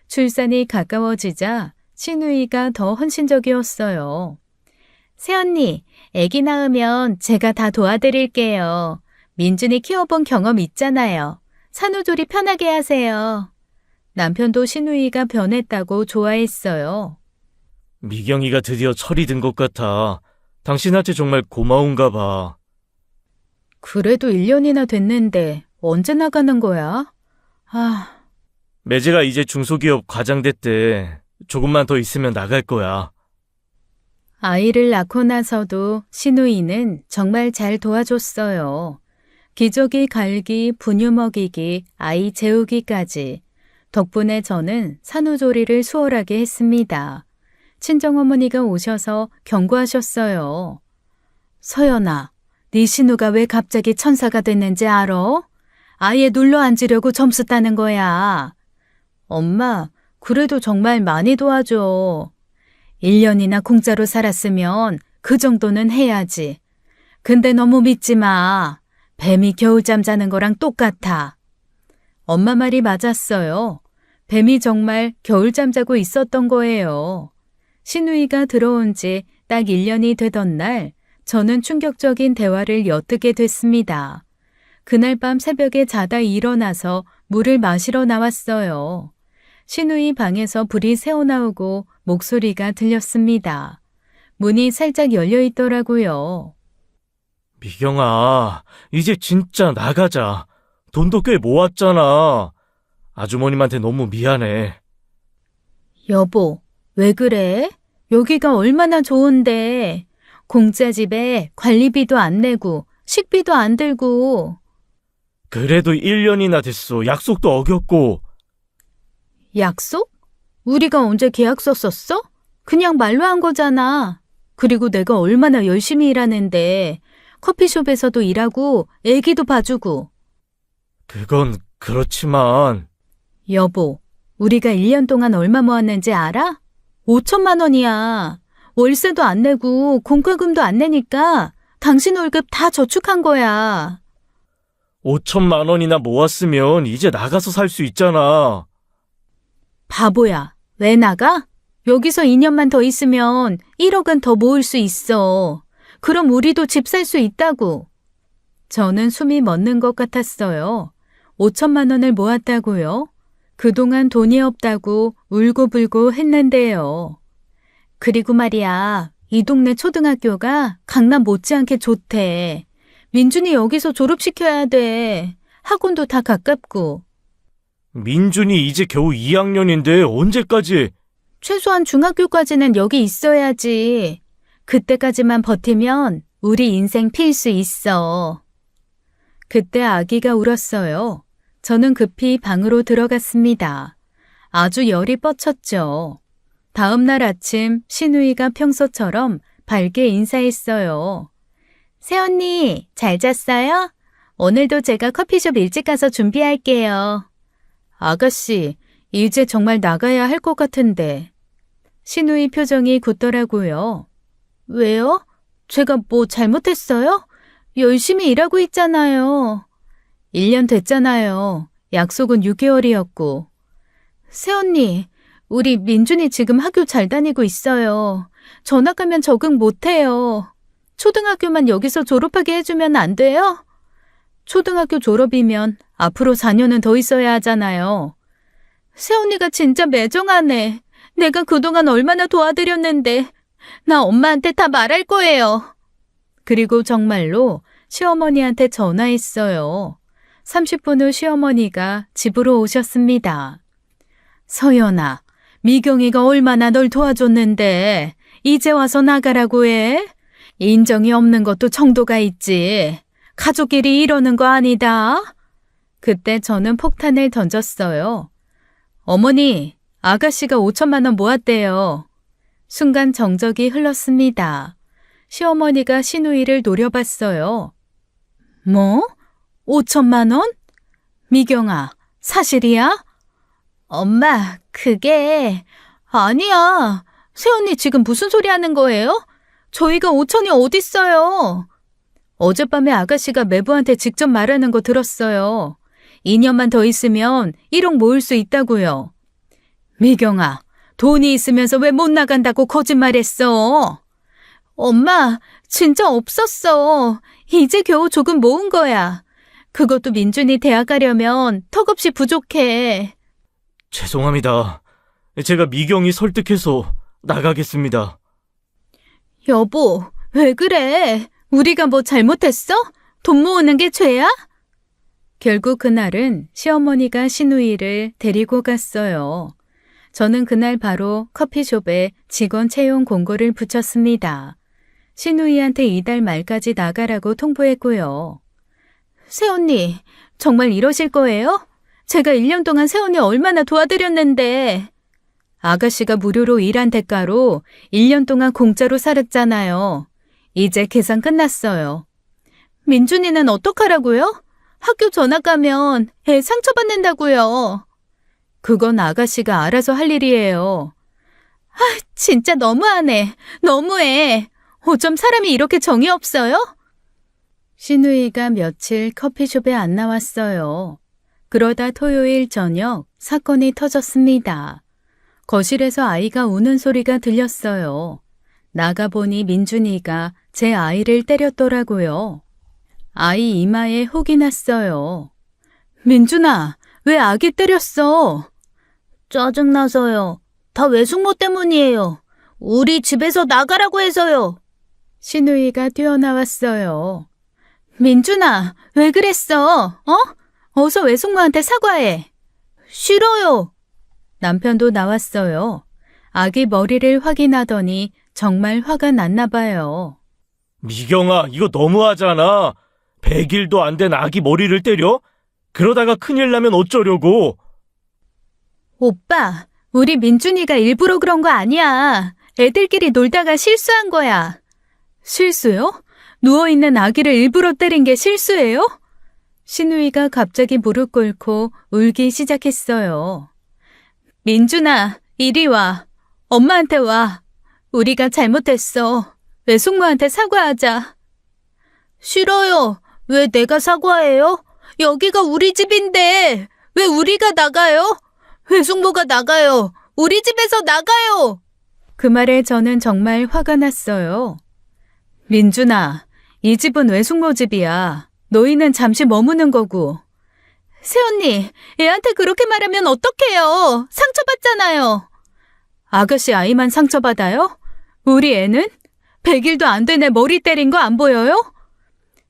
출산이 가까워지자 신우이가 더 헌신적이었어요. 새언니, 아기 낳으면 제가 다 도와드릴게요. 민준이 키워본 경험 있잖아요. 산후조리 편하게 하세요. 남편도 신우이가 변했다고 좋아했어요. 미경이가 드디어 철이 든 것 같아. 당신한테 정말 고마운가 봐. 그래도 1년이나 됐는데 언제 나가는 거야? 매제가 이제 중소기업 과장 됐대. 조금만 더 있으면 나갈 거야. 아이를 낳고 나서도 신우이는 정말 잘 도와줬어요. 기저귀 갈기, 분유 먹이기, 아이 재우기까지. 덕분에 저는 산후조리를 수월하게 했습니다. 친정어머니가 오셔서 경고하셨어요. 서연아, 네 신우가 왜 갑자기 천사가 됐는지 알아? 아예 눌러 앉으려고 점수 따는 거야. 엄마, 그래도 정말 많이 도와줘. 1년이나 공짜로 살았으면 그 정도는 해야지. 근데 너무 믿지 마. 뱀이 겨울잠 자는 거랑 똑같아. 엄마 말이 맞았어요. 뱀이 정말 겨울잠 자고 있었던 거예요. 신우이가 들어온 지 딱 1년이 되던 날, 저는 충격적인 대화를 엿듣게 됐습니다. 그날 밤 새벽에 자다 일어나서 물을 마시러 나왔어요. 신우이 방에서 불이 새어나오고 목소리가 들렸습니다. 문이 살짝 열려 있더라고요. 미경아, 이제 진짜 나가자. 돈도 꽤 모았잖아. 아주머님한테 너무 미안해. 여보, 왜 그래? 여기가 얼마나 좋은데. 공짜 집에 관리비도 안 내고 식비도 안 들고. 그래도 1년이나 됐어. 약속도 어겼고. 약속? 우리가 언제 계약서 썼어? 그냥 말로 한 거잖아. 그리고 내가 얼마나 열심히 일하는데 커피숍에서도 일하고 애기도 봐주고. 그건 그렇지만. 여보, 우리가 1년 동안 얼마 모았는지 알아? 5천만 원이야. 월세도 안 내고 공과금도 안 내니까 당신 월급 다 저축한 거야. 5천만 원이나 모았으면 이제 나가서 살 수 있잖아. 바보야. 왜 나가? 여기서 2년만 더 있으면 1억은 더 모을 수 있어. 그럼 우리도 집 살 수 있다고. 저는 숨이 멎는 것 같았어요. 5천만 원을 모았다고요? 그동안 돈이 없다고 울고불고 했는데요. 그리고 말이야, 이 동네 초등학교가 강남 못지않게 좋대. 민준이 여기서 졸업시켜야 돼. 학원도 다 가깝고. 민준이 이제 겨우 2학년인데 언제까지? 최소한 중학교까지는 여기 있어야지. 그때까지만 버티면 우리 인생 필 수 있어. 그때 아기가 울었어요. 저는 급히 방으로 들어갔습니다. 아주 열이 뻗쳤죠. 다음 날 아침 신우이가 평소처럼 밝게 인사했어요. 새언니, 잘 잤어요? 오늘도 제가 커피숍 일찍 가서 준비할게요. 아가씨, 이제 정말 나가야 할 것 같은데. 신우이 표정이 굳더라고요. 왜요? 제가 뭐 잘못했어요? 열심히 일하고 있잖아요. 1년 됐잖아요. 약속은 6개월이었고. 새언니, 우리 민준이 지금 학교 잘 다니고 있어요. 전학 가면 적응 못해요. 초등학교만 여기서 졸업하게 해주면 안 돼요? 초등학교 졸업이면 앞으로 4년은 더 있어야 하잖아요. 새언니가 진짜 매정하네. 내가 그동안 얼마나 도와드렸는데. 나 엄마한테 다 말할 거예요. 그리고 정말로 시어머니한테 전화했어요. 30분 후 시어머니가 집으로 오셨습니다. 서연아, 미경이가 얼마나 널 도와줬는데 이제 와서 나가라고 해? 인정이 없는 것도 정도가 있지. 가족끼리 이러는 거 아니다. 그때 저는 폭탄을 던졌어요. 어머니, 아가씨가 5천만 원 모았대요. 순간 정적이 흘렀습니다. 시어머니가 신우이를 노려봤어요. 뭐? 5천만 원? 미경아, 사실이야? 엄마, 그게... 아니야. 새언니 지금 무슨 소리 하는 거예요? 저희가 5천이 어딨어요. 어젯밤에 아가씨가 매부한테 직접 말하는 거 들었어요. 2년만 더 있으면 1억 모을 수 있다고요. 미경아, 돈이 있으면서 왜 못 나간다고 거짓말했어? 엄마, 진짜 없었어. 이제 겨우 조금 모은 거야. 그것도 민준이 대학 가려면 턱없이 부족해. 죄송합니다. 제가 미경이 설득해서 나가겠습니다. 여보, 왜 그래? 우리가 뭐 잘못했어? 돈 모으는 게 죄야? 결국 그날은 시어머니가 신우이를 데리고 갔어요. 저는 그날 바로 커피숍에 직원 채용 공고를 붙였습니다. 신우이한테 이달 말까지 나가라고 통보했고요. 새언니, 정말 이러실 거예요? 제가 1년 동안 새언니 얼마나 도와드렸는데. 아가씨가 무료로 일한 대가로 1년 동안 공짜로 살았잖아요. 이제 계산 끝났어요. 민준이는 어떡하라고요? 학교 전학 가면 애 상처받는다고요. 그건 아가씨가 알아서 할 일이에요. 아, 진짜 너무하네. 너무해. 어쩜 사람이 이렇게 정이 없어요? 신우이가 며칠 커피숍에 안 나왔어요. 그러다 토요일 저녁 사건이 터졌습니다. 거실에서 아이가 우는 소리가 들렸어요. 나가보니 민준이가 제 아이를 때렸더라고요. 아이 이마에 혹이 났어요. 민준아, 왜 아기 때렸어? 짜증나서요. 다 외숙모 때문이에요. 우리 집에서 나가라고 해서요. 신우이가 뛰어나왔어요. 민준아, 왜 그랬어? 어서 외숙모한테 사과해. 싫어요. 남편도 나왔어요. 아기 머리를 확인하더니 정말 화가 났나 봐요. 미경아, 이거 너무하잖아. 100일도 안 된 아기 머리를 때려? 그러다가 큰일 나면 어쩌려고? 오빠, 우리 민준이가 일부러 그런 거 아니야. 애들끼리 놀다가 실수한 거야. 실수요? 누워있는 아기를 일부러 때린 게 실수예요? 신우이가 갑자기 무릎 꿇고 울기 시작했어요. 민준아, 이리 와. 엄마한테 와. 우리가 잘못했어. 외숙모한테 사과하자. 싫어요. 왜 내가 사과해요? 여기가 우리 집인데 왜 우리가 나가요? 외숙모가 나가요. 우리 집에서 나가요. 그 말에 저는 정말 화가 났어요. 민준아, 이 집은 외숙모 집이야. 너희는 잠시 머무는 거고. 새언니, 애한테 그렇게 말하면 어떡해요? 상처받잖아요. 아가씨 아이만 상처받아요? 우리 애는? 100일도 안 된 애 머리 때린 거 안 보여요?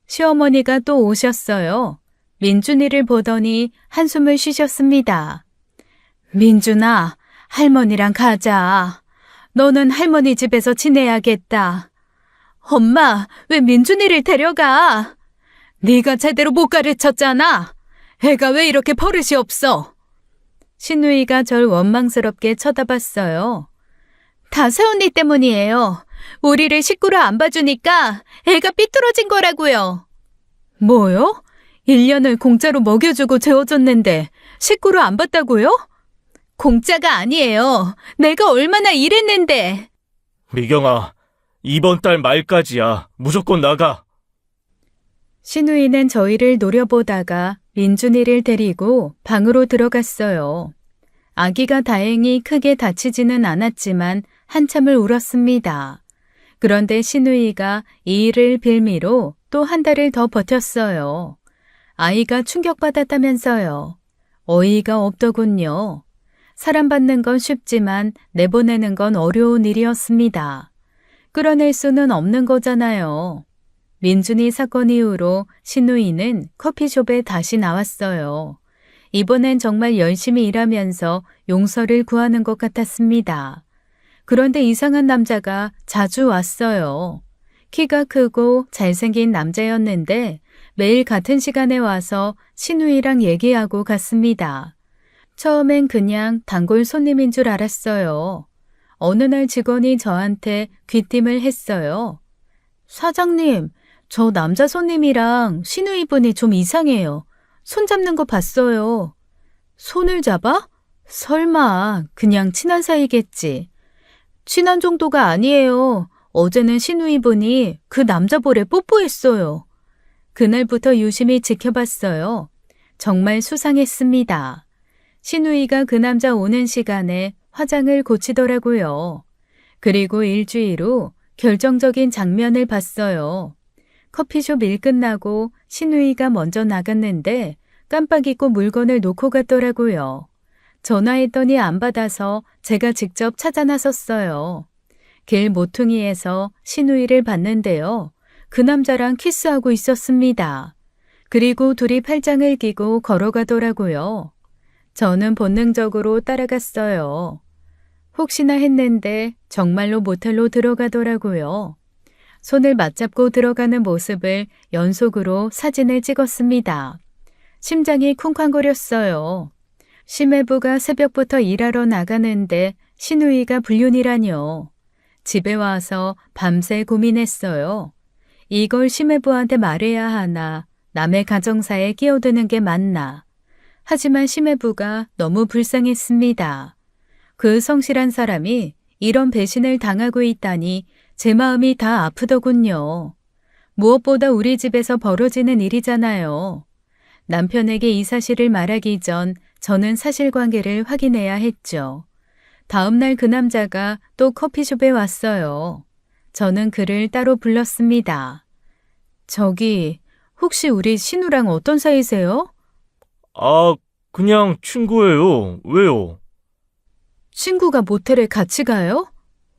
시어머니가 또 오셨어요. 민준이를 보더니 한숨을 쉬셨습니다. 민준아, 할머니랑 가자. 너는 할머니 집에서 지내야겠다. 엄마, 왜 민준이를 데려가? 네가 제대로 못 가르쳤잖아. 애가 왜 이렇게 버릇이 없어? 신우이가 절 원망스럽게 쳐다봤어요. 다 새언니 때문이에요. 우리를 식구로 안 봐주니까 애가 삐뚤어진 거라고요. 뭐요? 1년을 공짜로 먹여주고 재워줬는데 식구로 안 봤다고요? 공짜가 아니에요. 내가 얼마나 일했는데. 미경아, 이번 달 말까지야. 무조건 나가. 신우이는 저희를 노려보다가 민준이를 데리고 방으로 들어갔어요. 아기가 다행히 크게 다치지는 않았지만 한참을 울었습니다. 그런데 신우이가 이 일을 빌미로 또 한 달을 더 버텼어요. 아이가 충격받았다면서요. 어이가 없더군요. 사랑받는 건 쉽지만 내보내는 건 어려운 일이었습니다. 끌어낼 수는 없는 거잖아요. 민준이 사건 이후로 신우이는 커피숍에 다시 나왔어요. 이번엔 정말 열심히 일하면서 용서를 구하는 것 같았습니다. 그런데 이상한 남자가 자주 왔어요. 키가 크고 잘생긴 남자였는데 매일 같은 시간에 와서 신우이랑 얘기하고 갔습니다. 처음엔 그냥 단골 손님인 줄 알았어요. 어느 날 직원이 저한테 귀띔을 했어요. 사장님, 저 남자 손님이랑 신우이 분이 좀 이상해요. 손 잡는 거 봤어요. 손을 잡아? 설마 그냥 친한 사이겠지. 친한 정도가 아니에요. 어제는 신우이 분이 그 남자 볼에 뽀뽀했어요. 그날부터 유심히 지켜봤어요. 정말 수상했습니다. 신우이가 그 남자 오는 시간에 화장을 고치더라고요. 그리고 일주일 후 결정적인 장면을 봤어요. 커피숍 일 끝나고 신우이가 먼저 나갔는데 깜빡 잊고 물건을 놓고 갔더라고요. 전화했더니 안 받아서 제가 직접 찾아 나섰어요. 길 모퉁이에서 신우이를 봤는데요. 그 남자랑 키스하고 있었습니다. 그리고 둘이 팔짱을 끼고 걸어가더라고요. 저는 본능적으로 따라갔어요. 혹시나 했는데 정말로 모텔로 들어가더라고요. 손을 맞잡고 들어가는 모습을 연속으로 사진을 찍었습니다. 심장이 쿵쾅거렸어요. 심해부가 새벽부터 일하러 나가는데 신우이가 불륜이라뇨. 집에 와서 밤새 고민했어요. 이걸 심해부한테 말해야 하나, 남의 가정사에 끼어드는 게 맞나. 하지만 심해부가 너무 불쌍했습니다. 그 성실한 사람이 이런 배신을 당하고 있다니 제 마음이 다 아프더군요. 무엇보다 우리 집에서 벌어지는 일이잖아요. 남편에게 이 사실을 말하기 전 저는 사실관계를 확인해야 했죠. 다음 날 그 남자가 또 커피숍에 왔어요. 저는 그를 따로 불렀습니다. 저기, 혹시 우리 신우랑 어떤 사이세요? 아, 그냥 친구예요. 왜요? 친구가 모텔에 같이 가요?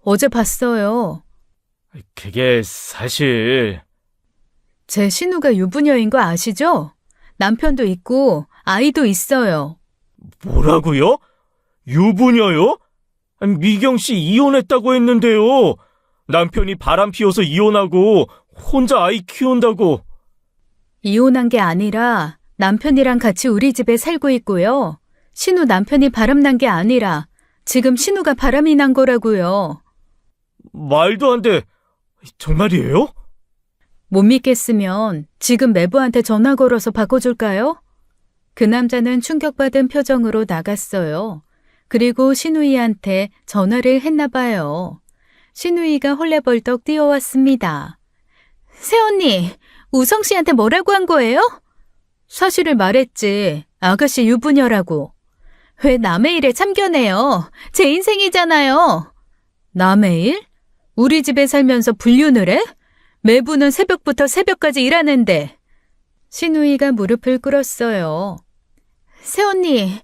어제 봤어요. 그게 사실... 제 신우가 유부녀인 거 아시죠? 남편도 있고 아이도 있어요. 뭐라고요? 유부녀요? 아니, 미경 씨 이혼했다고 했는데요. 남편이 바람 피워서 이혼하고 혼자 아이 키운다고. 이혼한 게 아니라 남편이랑 같이 우리 집에 살고 있고요. 신우 남편이 바람난 게 아니라 지금 신우가 바람이 난 거라고요. 말도 안 돼. 정말이에요? 못 믿겠으면 지금 매부한테 전화 걸어서 바꿔줄까요? 그 남자는 충격받은 표정으로 나갔어요. 그리고 신우이한테 전화를 했나 봐요. 신우이가 헐레벌떡 뛰어왔습니다. 새언니, 우성 씨한테 뭐라고 한 거예요? 사실을 말했지. 아가씨 유부녀라고. 왜 남의 일에 참견해요? 제 인생이잖아요. 남의 일? 우리 집에 살면서 불륜을 해? 매부는 새벽부터 새벽까지 일하는데. 신우이가 무릎을 꿇었어요. 새언니,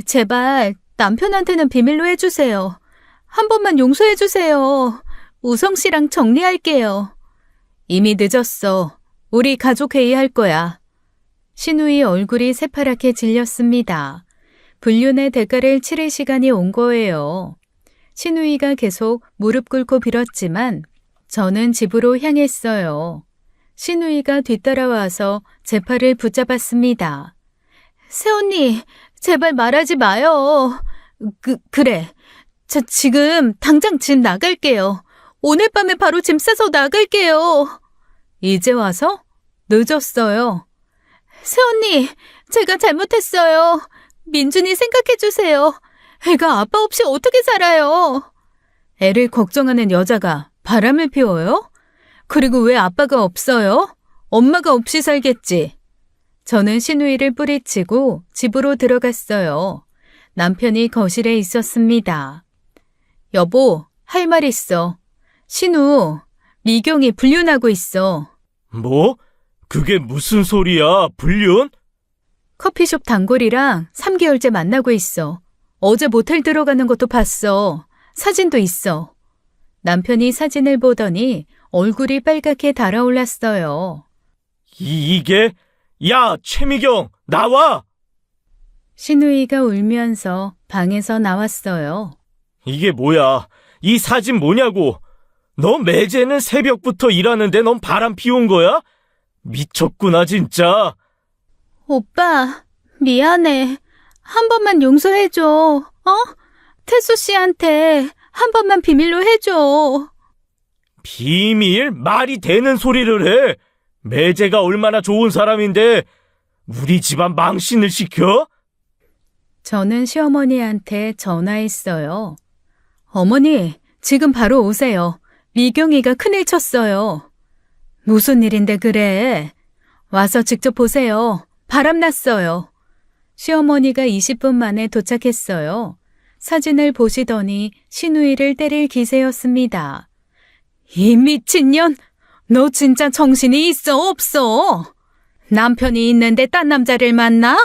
제발 남편한테는 비밀로 해주세요. 한 번만 용서해주세요. 우성 씨랑 정리할게요. 이미 늦었어. 우리 가족 회의할 거야. 신우이 얼굴이 새파랗게 질렸습니다. 불륜의 대가를 치를 시간이 온 거예요. 신우이가 계속 무릎 꿇고 빌었지만 저는 집으로 향했어요. 신우이가 뒤따라와서 제 팔을 붙잡았습니다. 새언니, 제발 말하지 마요. 그래. 저 지금 당장 집 나갈게요. 오늘 밤에 바로 짐 싸서 나갈게요. 이제 와서? 늦었어요. 새언니, 제가 잘못했어요. 민준이 생각해주세요. 애가 아빠 없이 어떻게 살아요? 애를 걱정하는 여자가 바람을 피워요? 그리고 왜 아빠가 없어요? 엄마가 없이 살겠지. 저는 신우이를 뿌리치고 집으로 들어갔어요. 남편이 거실에 있었습니다. 여보, 할 말 있어. 신우, 미경이 불륜하고 있어. 뭐? 그게 무슨 소리야? 불륜? 커피숍 단골이랑 3개월째 만나고 있어. 어제 모텔 들어가는 것도 봤어. 사진도 있어. 남편이 사진을 보더니 얼굴이 빨갛게 달아올랐어요. 이게? 야, 최미경, 나와! 신우이가 울면서 방에서 나왔어요. 이게 뭐야? 이 사진 뭐냐고? 너 매제는 새벽부터 일하는데 넌 바람 피운 거야? 미쳤구나, 진짜. 오빠, 미안해. 한 번만 용서해줘. 어? 태수 씨한테 한 번만 비밀로 해줘. 비밀? 말이 되는 소리를 해. 매제가 얼마나 좋은 사람인데 우리 집안 망신을 시켜? 저는 시어머니한테 전화했어요. 어머니, 지금 바로 오세요. 미경이가 큰일 쳤어요. 무슨 일인데 그래? 와서 직접 보세요. 바람났어요. 시어머니가 20분 만에 도착했어요. 사진을 보시더니 신우이를 때릴 기세였습니다. 이 미친년! 너 진짜 정신이 있어 없어? 남편이 있는데 딴 남자를 만나?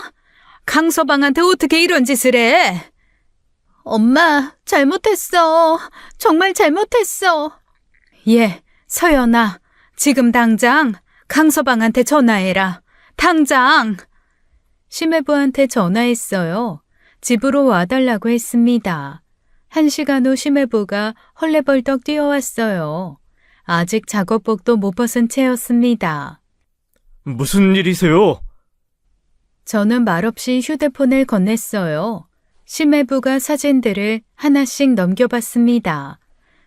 강서방한테 어떻게 이런 짓을 해? 엄마, 잘못했어. 정말 잘못했어. 예, 서연아, 지금 당장 강서방한테 전화해라. 당장! 심해부한테 전화했어요. 집으로 와달라고 했습니다. 1시간 후 심해부가 헐레벌떡 뛰어왔어요. 아직 작업복도 못 벗은 채였습니다. 무슨 일이세요? 저는 말없이 휴대폰을 건넸어요. 심해부가 사진들을 하나씩 넘겨봤습니다.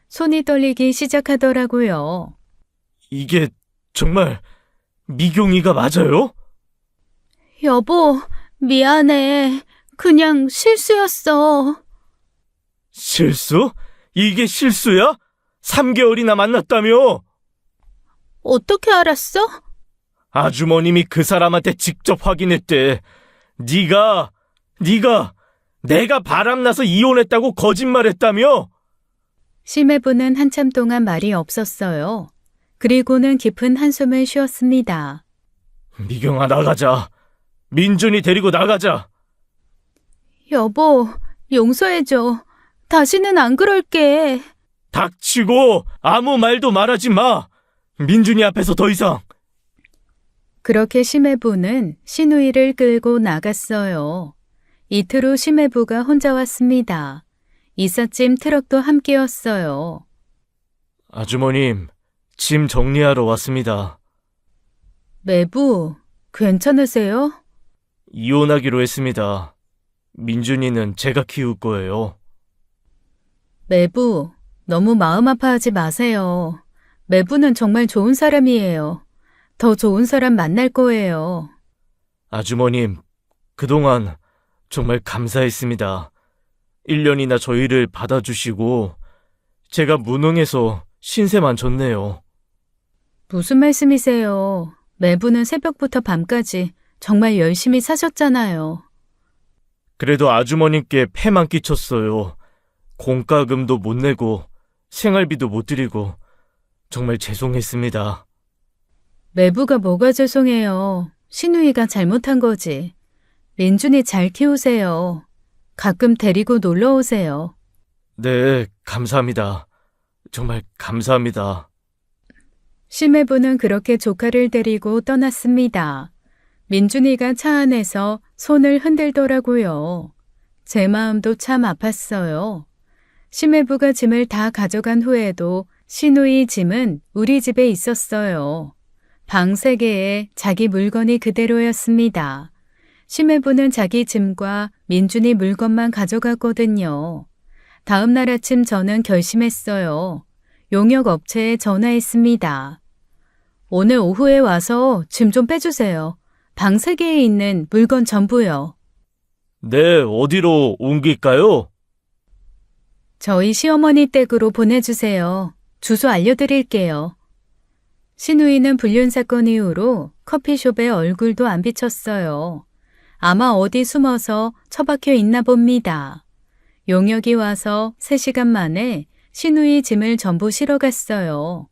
손이 떨리기 시작하더라고요. 이게 정말 미경이가 맞아요? 여보, 미안해. 그냥 실수였어. 실수? 이게 실수야? 3개월이나 만났다며? 어떻게 알았어? 아주머님이 그 사람한테 직접 확인했대. 네가 내가 바람나서 이혼했다고 거짓말했다며? 심해부는 한참 동안 말이 없었어요. 그리고는 깊은 한숨을 쉬었습니다. 미경아, 나가자. 민준이 데리고 나가자. 여보, 용서해줘. 다시는 안 그럴게. 닥치고 아무 말도 말하지 마. 민준이 앞에서 더 이상. 그렇게 심해부는 신우이를 끌고 나갔어요. 이틀 후 심해부가 혼자 왔습니다. 이삿짐 트럭도 함께였어요. 아주머님, 짐 정리하러 왔습니다. 매부, 괜찮으세요? 이혼하기로 했습니다. 민준이는 제가 키울 거예요. 매부, 너무 마음 아파하지 마세요. 매부는 정말 좋은 사람이에요. 더 좋은 사람 만날 거예요. 아주머님, 그동안 정말 감사했습니다. 1년이나 저희를 받아주시고 제가 무능해서 신세만 졌네요. 무슨 말씀이세요? 매부는 새벽부터 밤까지 정말 열심히 사셨잖아요. 그래도 아주머님께 폐만 끼쳤어요. 공과금도 못 내고 생활비도 못 드리고 정말 죄송했습니다. 매부가 뭐가 죄송해요. 신우이가 잘못한 거지. 민준이 잘 키우세요. 가끔 데리고 놀러 오세요. 네, 감사합니다. 정말 감사합니다. 심해부는 그렇게 조카를 데리고 떠났습니다. 민준이가 차 안에서 손을 흔들더라고요. 제 마음도 참 아팠어요. 심해부가 짐을 다 가져간 후에도 신우이 짐은 우리 집에 있었어요. 방 3개에 자기 물건이 그대로였습니다. 심해부는 자기 짐과 민준이 물건만 가져갔거든요. 다음 날 아침 저는 결심했어요. 용역 업체에 전화했습니다. 오늘 오후에 와서 짐 좀 빼주세요. 방 3개에 있는 물건 전부요. 네, 어디로 옮길까요? 저희 시어머니 댁으로 보내주세요. 주소 알려드릴게요. 신우이는 불륜 사건 이후로 커피숍에 얼굴도 안 비쳤어요. 아마 어디 숨어서 처박혀 있나 봅니다. 용역이 와서 3시간 만에 신우이 짐을 전부 실어갔어요.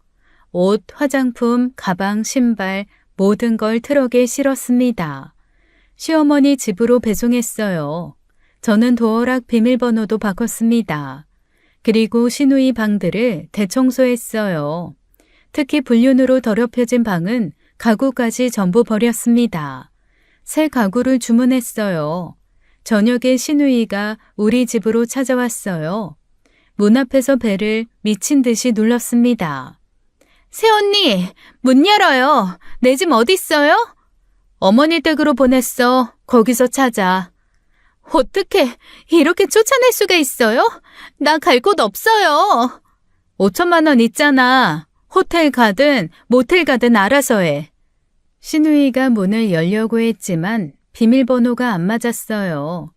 옷, 화장품, 가방, 신발 모든 걸 트럭에 실었습니다. 시어머니 집으로 배송했어요. 저는 도어락 비밀번호도 바꿨습니다. 그리고 신우이 방들을 대청소했어요. 특히 불륜으로 더럽혀진 방은 가구까지 전부 버렸습니다. 새 가구를 주문했어요. 저녁에 신우이가 우리 집으로 찾아왔어요. 문 앞에서 배를 미친 듯이 눌렀습니다. 새언니, 문 열어요. 내 집 어딨어요? 어머니 댁으로 보냈어. 거기서 찾아. 어떻게 이렇게 쫓아낼 수가 있어요? 나 갈 곳 없어요. 5천만 원 있잖아. 호텔 가든 모텔 가든 알아서 해. 신우이가 문을 열려고 했지만 비밀번호가 안 맞았어요.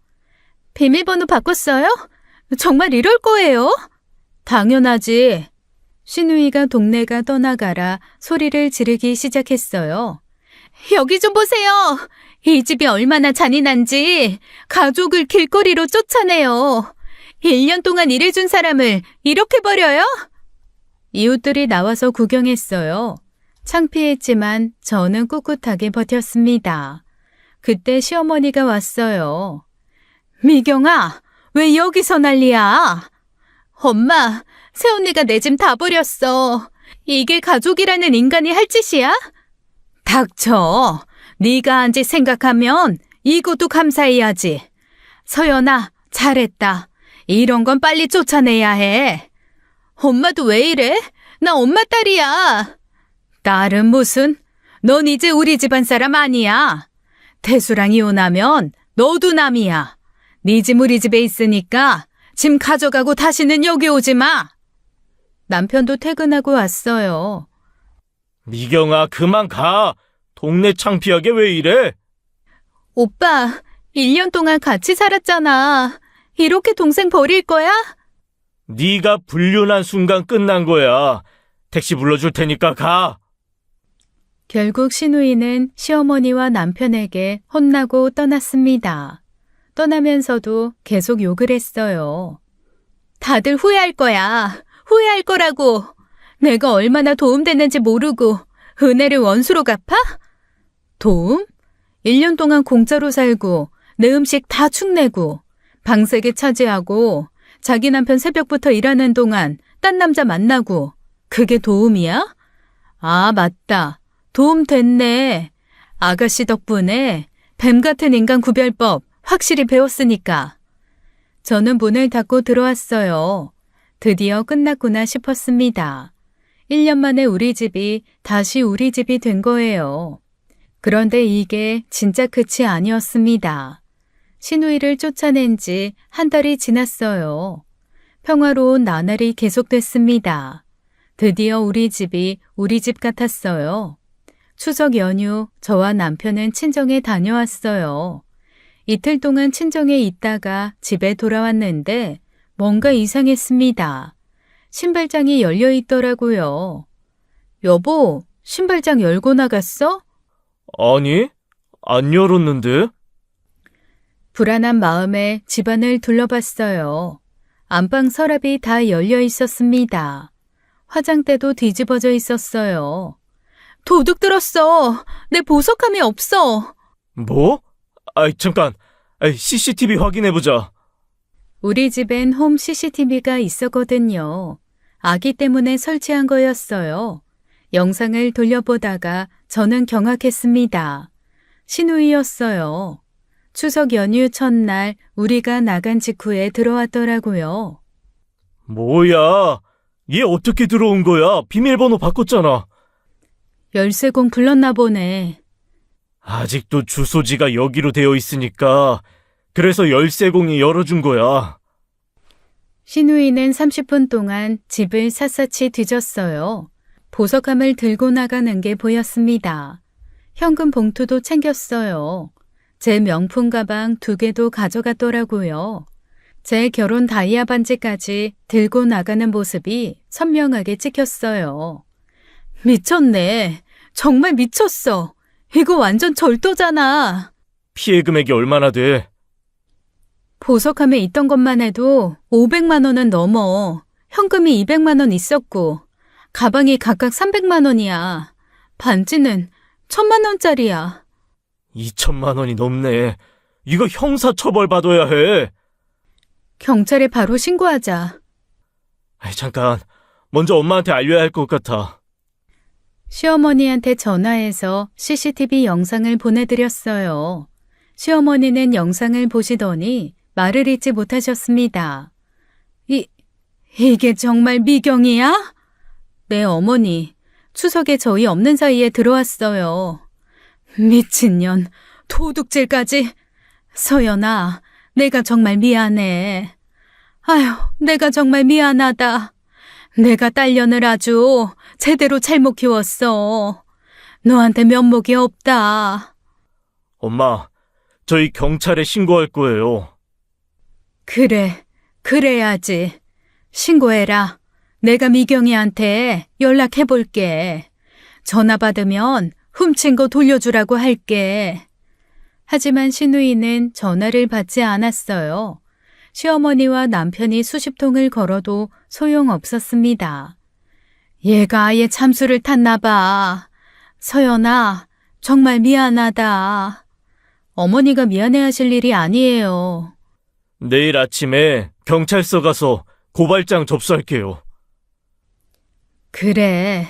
비밀번호 바꿨어요? 정말 이럴 거예요? 당연하지. 신우이가 동네가 떠나가라 소리를 지르기 시작했어요. 여기 좀 보세요. 이 집이 얼마나 잔인한지 가족을 길거리로 쫓아내요. 1년 동안 일해준 사람을 이렇게 버려요? 이웃들이 나와서 구경했어요. 창피했지만 저는 꿋꿋하게 버텼습니다. 그때 시어머니가 왔어요. 미경아, 왜 여기서 난리야? 엄마, 새언니가 내 짐 다 버렸어. 이게 가족이라는 인간이 할 짓이야? 닥쳐. 네가 한 짓 생각하면 이것도 감사해야지. 서연아, 잘했다. 이런 건 빨리 쫓아내야 해. 엄마도 왜 이래? 나 엄마 딸이야. 딸은 무슨? 넌 이제 우리 집안 사람 아니야. 태수랑 이혼하면 너도 남이야. 네 짐 우리 집에 있으니까 짐 가져가고 다시는 여기 오지 마. 남편도 퇴근하고 왔어요. 미경아, 그만 가. 동네 창피하게 왜 이래? 오빠, 1년 동안 같이 살았잖아. 이렇게 동생 버릴 거야? 네가 불륜한 순간 끝난 거야. 택시 불러줄 테니까 가. 결국 신우이는 시어머니와 남편에게 혼나고 떠났습니다. 떠나면서도 계속 욕을 했어요. 다들 후회할 거야. 후회할 거라고. 내가 얼마나 도움됐는지 모르고 은혜를 원수로 갚아? 도움? 1년 동안 공짜로 살고 내 음식 다 축내고 방세개 차지하고 자기 남편 새벽부터 일하는 동안 딴 남자 만나고 그게 도움이야? 아, 맞다. 도움 됐네. 아가씨 덕분에 뱀 같은 인간 구별법 확실히 배웠으니까. 저는 문을 닫고 들어왔어요. 드디어 끝났구나 싶었습니다. 1년 만에 우리 집이 다시 우리 집이 된 거예요. 그런데 이게 진짜 끝이 아니었습니다. 신우이를 쫓아낸 지 한 달이 지났어요. 평화로운 나날이 계속됐습니다. 드디어 우리 집이 우리 집 같았어요. 추석 연휴 저와 남편은 친정에 다녀왔어요. 이틀 동안 친정에 있다가 집에 돌아왔는데 뭔가 이상했습니다. 신발장이 열려 있더라고요. 여보, 신발장 열고 나갔어? 아니, 안 열었는데? 불안한 마음에 집안을 둘러봤어요. 안방 서랍이 다 열려 있었습니다. 화장대도 뒤집어져 있었어요. 도둑 들었어. 내 보석함이 없어. 뭐? 잠깐. CCTV 확인해보자. 우리 집엔 홈 CCTV가 있었거든요. 아기 때문에 설치한 거였어요. 영상을 돌려보다가 저는 경악했습니다. 신우이였어요. 추석 연휴 첫날 우리가 나간 직후에 들어왔더라고요. 뭐야? 얘 어떻게 들어온 거야? 비밀번호 바꿨잖아. 열쇠공 불렀나 보네. 아직도 주소지가 여기로 되어 있으니까 그래서 열쇠공이 열어준 거야. 신우이는 30분 동안 집을 샅샅이 뒤졌어요. 보석함을 들고 나가는 게 보였습니다. 현금 봉투도 챙겼어요. 제 명품 가방 2개도 가져갔더라고요. 제 결혼 다이아 반지까지 들고 나가는 모습이 선명하게 찍혔어요. 미쳤네. 정말 미쳤어. 이거 완전 절도잖아. 피해 금액이 얼마나 돼? 보석함에 있던 것만 해도 500만 원은 넘어. 현금이 200만 원 있었고 가방이 각각 300만 원이야. 반지는 1000만 원짜리야. 2천만 원이 넘네. 이거 형사처벌 받아야 해. 경찰에 바로 신고하자. 잠깐. 먼저 엄마한테 알려야 할 것 같아. 시어머니한테 전화해서 CCTV 영상을 보내드렸어요. 시어머니는 영상을 보시더니 말을 잇지 못하셨습니다. 이게 정말 미경이야? 네, 어머니. 추석에 저희 없는 사이에 들어왔어요. 미친년, 도둑질까지. 서연아, 내가 정말 미안해. 아휴, 내가 정말 미안하다. 내가 딸년을 아주 제대로 잘못 키웠어. 너한테 면목이 없다. 엄마, 저희 경찰에 신고할 거예요. 그래, 그래야지. 신고해라. 내가 미경이한테 연락해볼게. 전화 받으면 훔친 거 돌려주라고 할게. 하지만 신우이는 전화를 받지 않았어요. 시어머니와 남편이 수십 통을 걸어도 소용없었습니다. 얘가 아예 참수를 탔나 봐. 서연아, 정말 미안하다. 어머니가 미안해하실 일이 아니에요. 내일 아침에 경찰서 가서 고발장 접수할게요. 그래,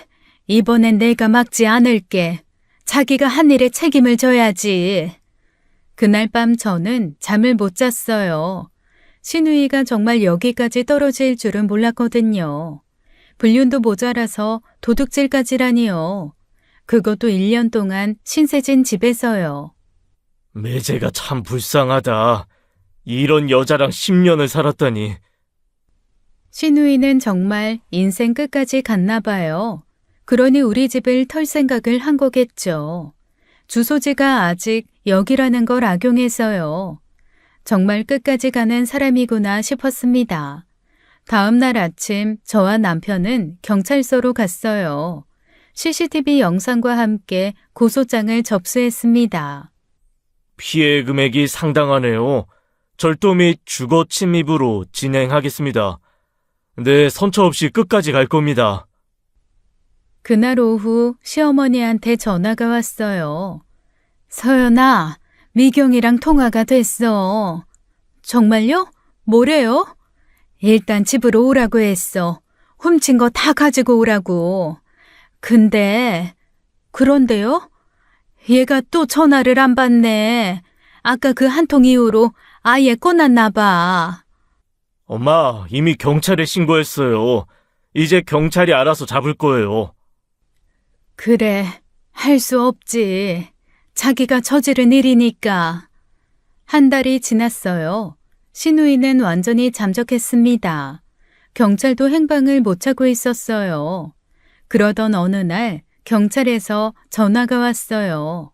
이번엔 내가 막지 않을게. 자기가 한 일에 책임을 져야지. 그날 밤 저는 잠을 못 잤어요. 신우이가 정말 여기까지 떨어질 줄은 몰랐거든요. 불륜도 모자라서 도둑질까지라니요. 그것도 1년 동안 신세진 집에서요. 매제가 참 불쌍하다. 이런 여자랑 10년을 살았다니. 신우이는 정말 인생 끝까지 갔나 봐요. 그러니 우리 집을 털 생각을 한 거겠죠. 주소지가 아직 여기라는 걸 악용해서요. 정말 끝까지 가는 사람이구나 싶었습니다. 다음 날 아침 저와 남편은 경찰서로 갔어요. CCTV 영상과 함께 고소장을 접수했습니다. 피해 금액이 상당하네요. 절도 및 주거 침입으로 진행하겠습니다. 네, 선처 없이 끝까지 갈 겁니다. 그날 오후 시어머니한테 전화가 왔어요. 서연아, 미경이랑 통화가 됐어. 정말요? 뭐래요? 일단 집으로 오라고 했어. 훔친 거 다 가지고 오라고. 그런데요? 얘가 또 전화를 안 받네. 아까 그 한 통 이후로 아예 꺼놨나 봐. 엄마, 이미 경찰에 신고했어요. 이제 경찰이 알아서 잡을 거예요. 그래, 할 수 없지. 자기가 저지른 일이니까. 한 달이 지났어요. 신우이는 완전히 잠적했습니다. 경찰도 행방을 못 찾고 있었어요. 그러던 어느 날 경찰에서 전화가 왔어요.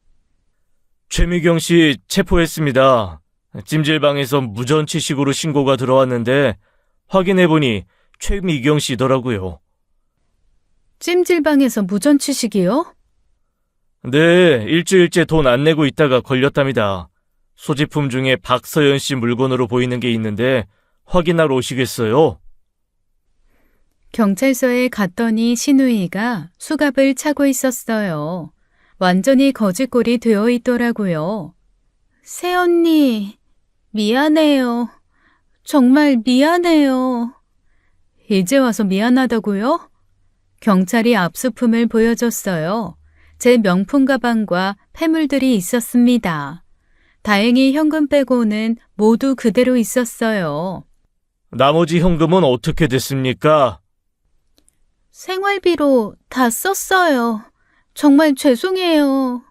최미경 씨 체포했습니다. 찜질방에서 무전취식으로 신고가 들어왔는데 확인해보니 최미경 씨더라고요. 찜질방에서 무전취식이요? 네, 일주일째 돈 안 내고 있다가 걸렸답니다. 소지품 중에 박서연 씨 물건으로 보이는 게 있는데 확인하러 오시겠어요? 경찰서에 갔더니 신우이가 수갑을 차고 있었어요. 완전히 거짓골이 되어 있더라고요. 새언니, 미안해요. 정말 미안해요. 이제 와서 미안하다고요? 경찰이 압수품을 보여줬어요. 제 명품 가방과 폐물들이 있었습니다. 다행히 현금 빼고는 모두 그대로 있었어요. 나머지 현금은 어떻게 됐습니까? 생활비로 다 썼어요. 정말 죄송해요.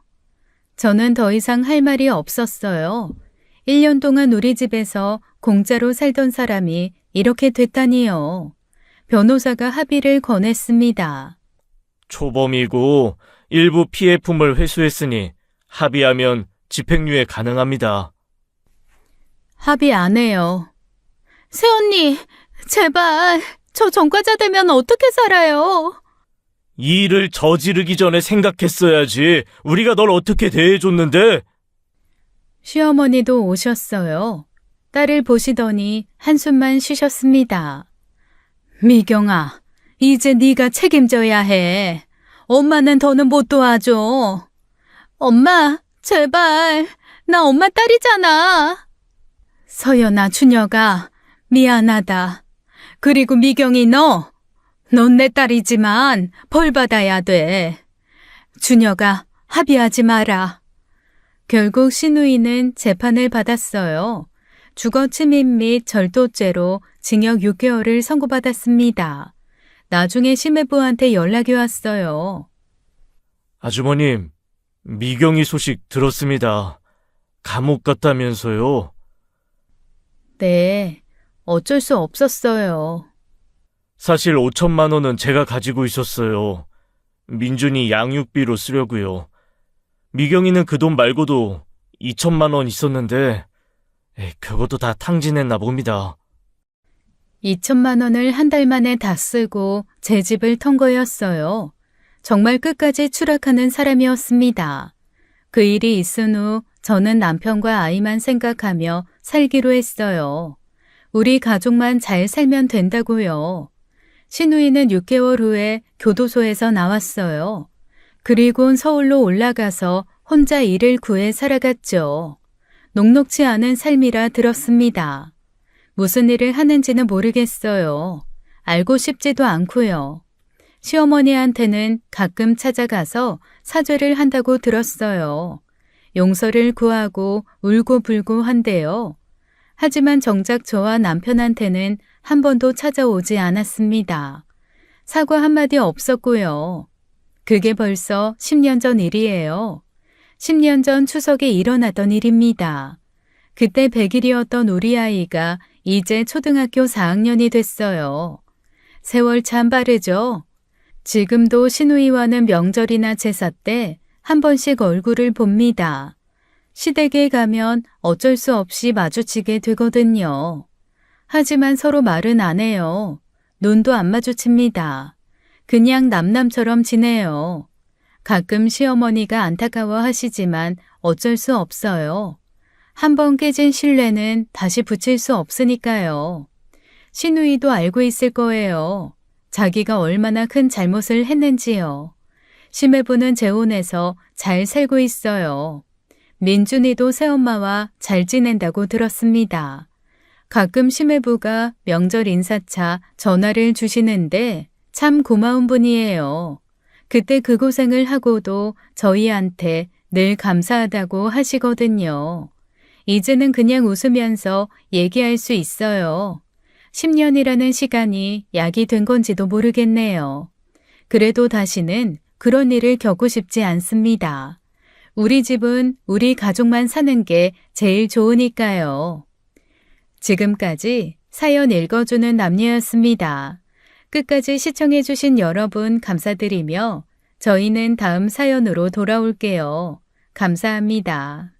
저는 더 이상 할 말이 없었어요. 1년 동안 우리 집에서 공짜로 살던 사람이 이렇게 됐다니요. 변호사가 합의를 권했습니다. 초범이고 일부 피해품을 회수했으니 합의하면 집행유예 가능합니다. 합의 안 해요. 새언니, 제발 저 전과자 되면 어떻게 살아요? 이 일을 저지르기 전에 생각했어야지. 우리가 널 어떻게 대해줬는데? 시어머니도 오셨어요. 딸을 보시더니 한숨만 쉬셨습니다. 미경아, 이제 네가 책임져야 해. 엄마는 더는 못 도와줘. 엄마, 제발. 나 엄마 딸이잖아. 서연아, 준혁아, 미안하다. 그리고 미경이 넌 내 딸이지만 벌 받아야 돼. 준혁아, 합의하지 마라. 결국 신우이는 재판을 받았어요. 주거 침입 및 절도죄로 징역 6개월을 선고받았습니다. 나중에 시매부한테 연락이 왔어요. 아주머님, 미경이 소식 들었습니다. 감옥 갔다면서요? 네, 어쩔 수 없었어요. 사실 5천만 원은 제가 가지고 있었어요. 민준이 양육비로 쓰려고요. 미경이는 그 돈 말고도 2천만 원 있었는데 그것도 다 탕진했나 봅니다. 2천만 원을 한 달 만에 다 쓰고 제 집을 턴 거였어요. 정말 끝까지 추락하는 사람이었습니다. 그 일이 있은 후 저는 남편과 아이만 생각하며 살기로 했어요. 우리 가족만 잘 살면 된다고요. 신우이는 6개월 후에 교도소에서 나왔어요. 그리곤 서울로 올라가서 혼자 일을 구해 살아갔죠. 녹록지 않은 삶이라 들었습니다. 무슨 일을 하는지는 모르겠어요. 알고 싶지도 않고요. 시어머니한테는 가끔 찾아가서 사죄를 한다고 들었어요. 용서를 구하고 울고불고 한대요. 하지만 정작 저와 남편한테는 한 번도 찾아오지 않았습니다. 사과 한마디 없었고요. 그게 벌써 10년 전 일이에요. 10년 전 추석에 일어나던 일입니다. 그때 100일이었던 우리 아이가 이제 초등학교 4학년이 됐어요. 세월 참 빠르죠? 지금도 신우이와는 명절이나 제사 때 한 번씩 얼굴을 봅니다. 시댁에 가면 어쩔 수 없이 마주치게 되거든요. 하지만 서로 말은 안 해요. 눈도 안 마주칩니다. 그냥 남남처럼 지내요. 가끔 시어머니가 안타까워 하시지만 어쩔 수 없어요. 한번 깨진 신뢰는 다시 붙일 수 없으니까요. 신우이도 알고 있을 거예요. 자기가 얼마나 큰 잘못을 했는지요. 심해부는 재혼해서 잘 살고 있어요. 민준이도 새엄마와 잘 지낸다고 들었습니다. 가끔 심해부가 명절 인사차 전화를 주시는데 참 고마운 분이에요. 그때 그 고생을 하고도 저희한테 늘 감사하다고 하시거든요. 이제는 그냥 웃으면서 얘기할 수 있어요. 10년이라는 시간이 약이 된 건지도 모르겠네요. 그래도 다시는 그런 일을 겪고 싶지 않습니다. 우리 집은 우리 가족만 사는 게 제일 좋으니까요. 지금까지 사연 읽어주는 남녀였습니다. 끝까지 시청해주신 여러분 감사드리며 저희는 다음 사연으로 돌아올게요. 감사합니다.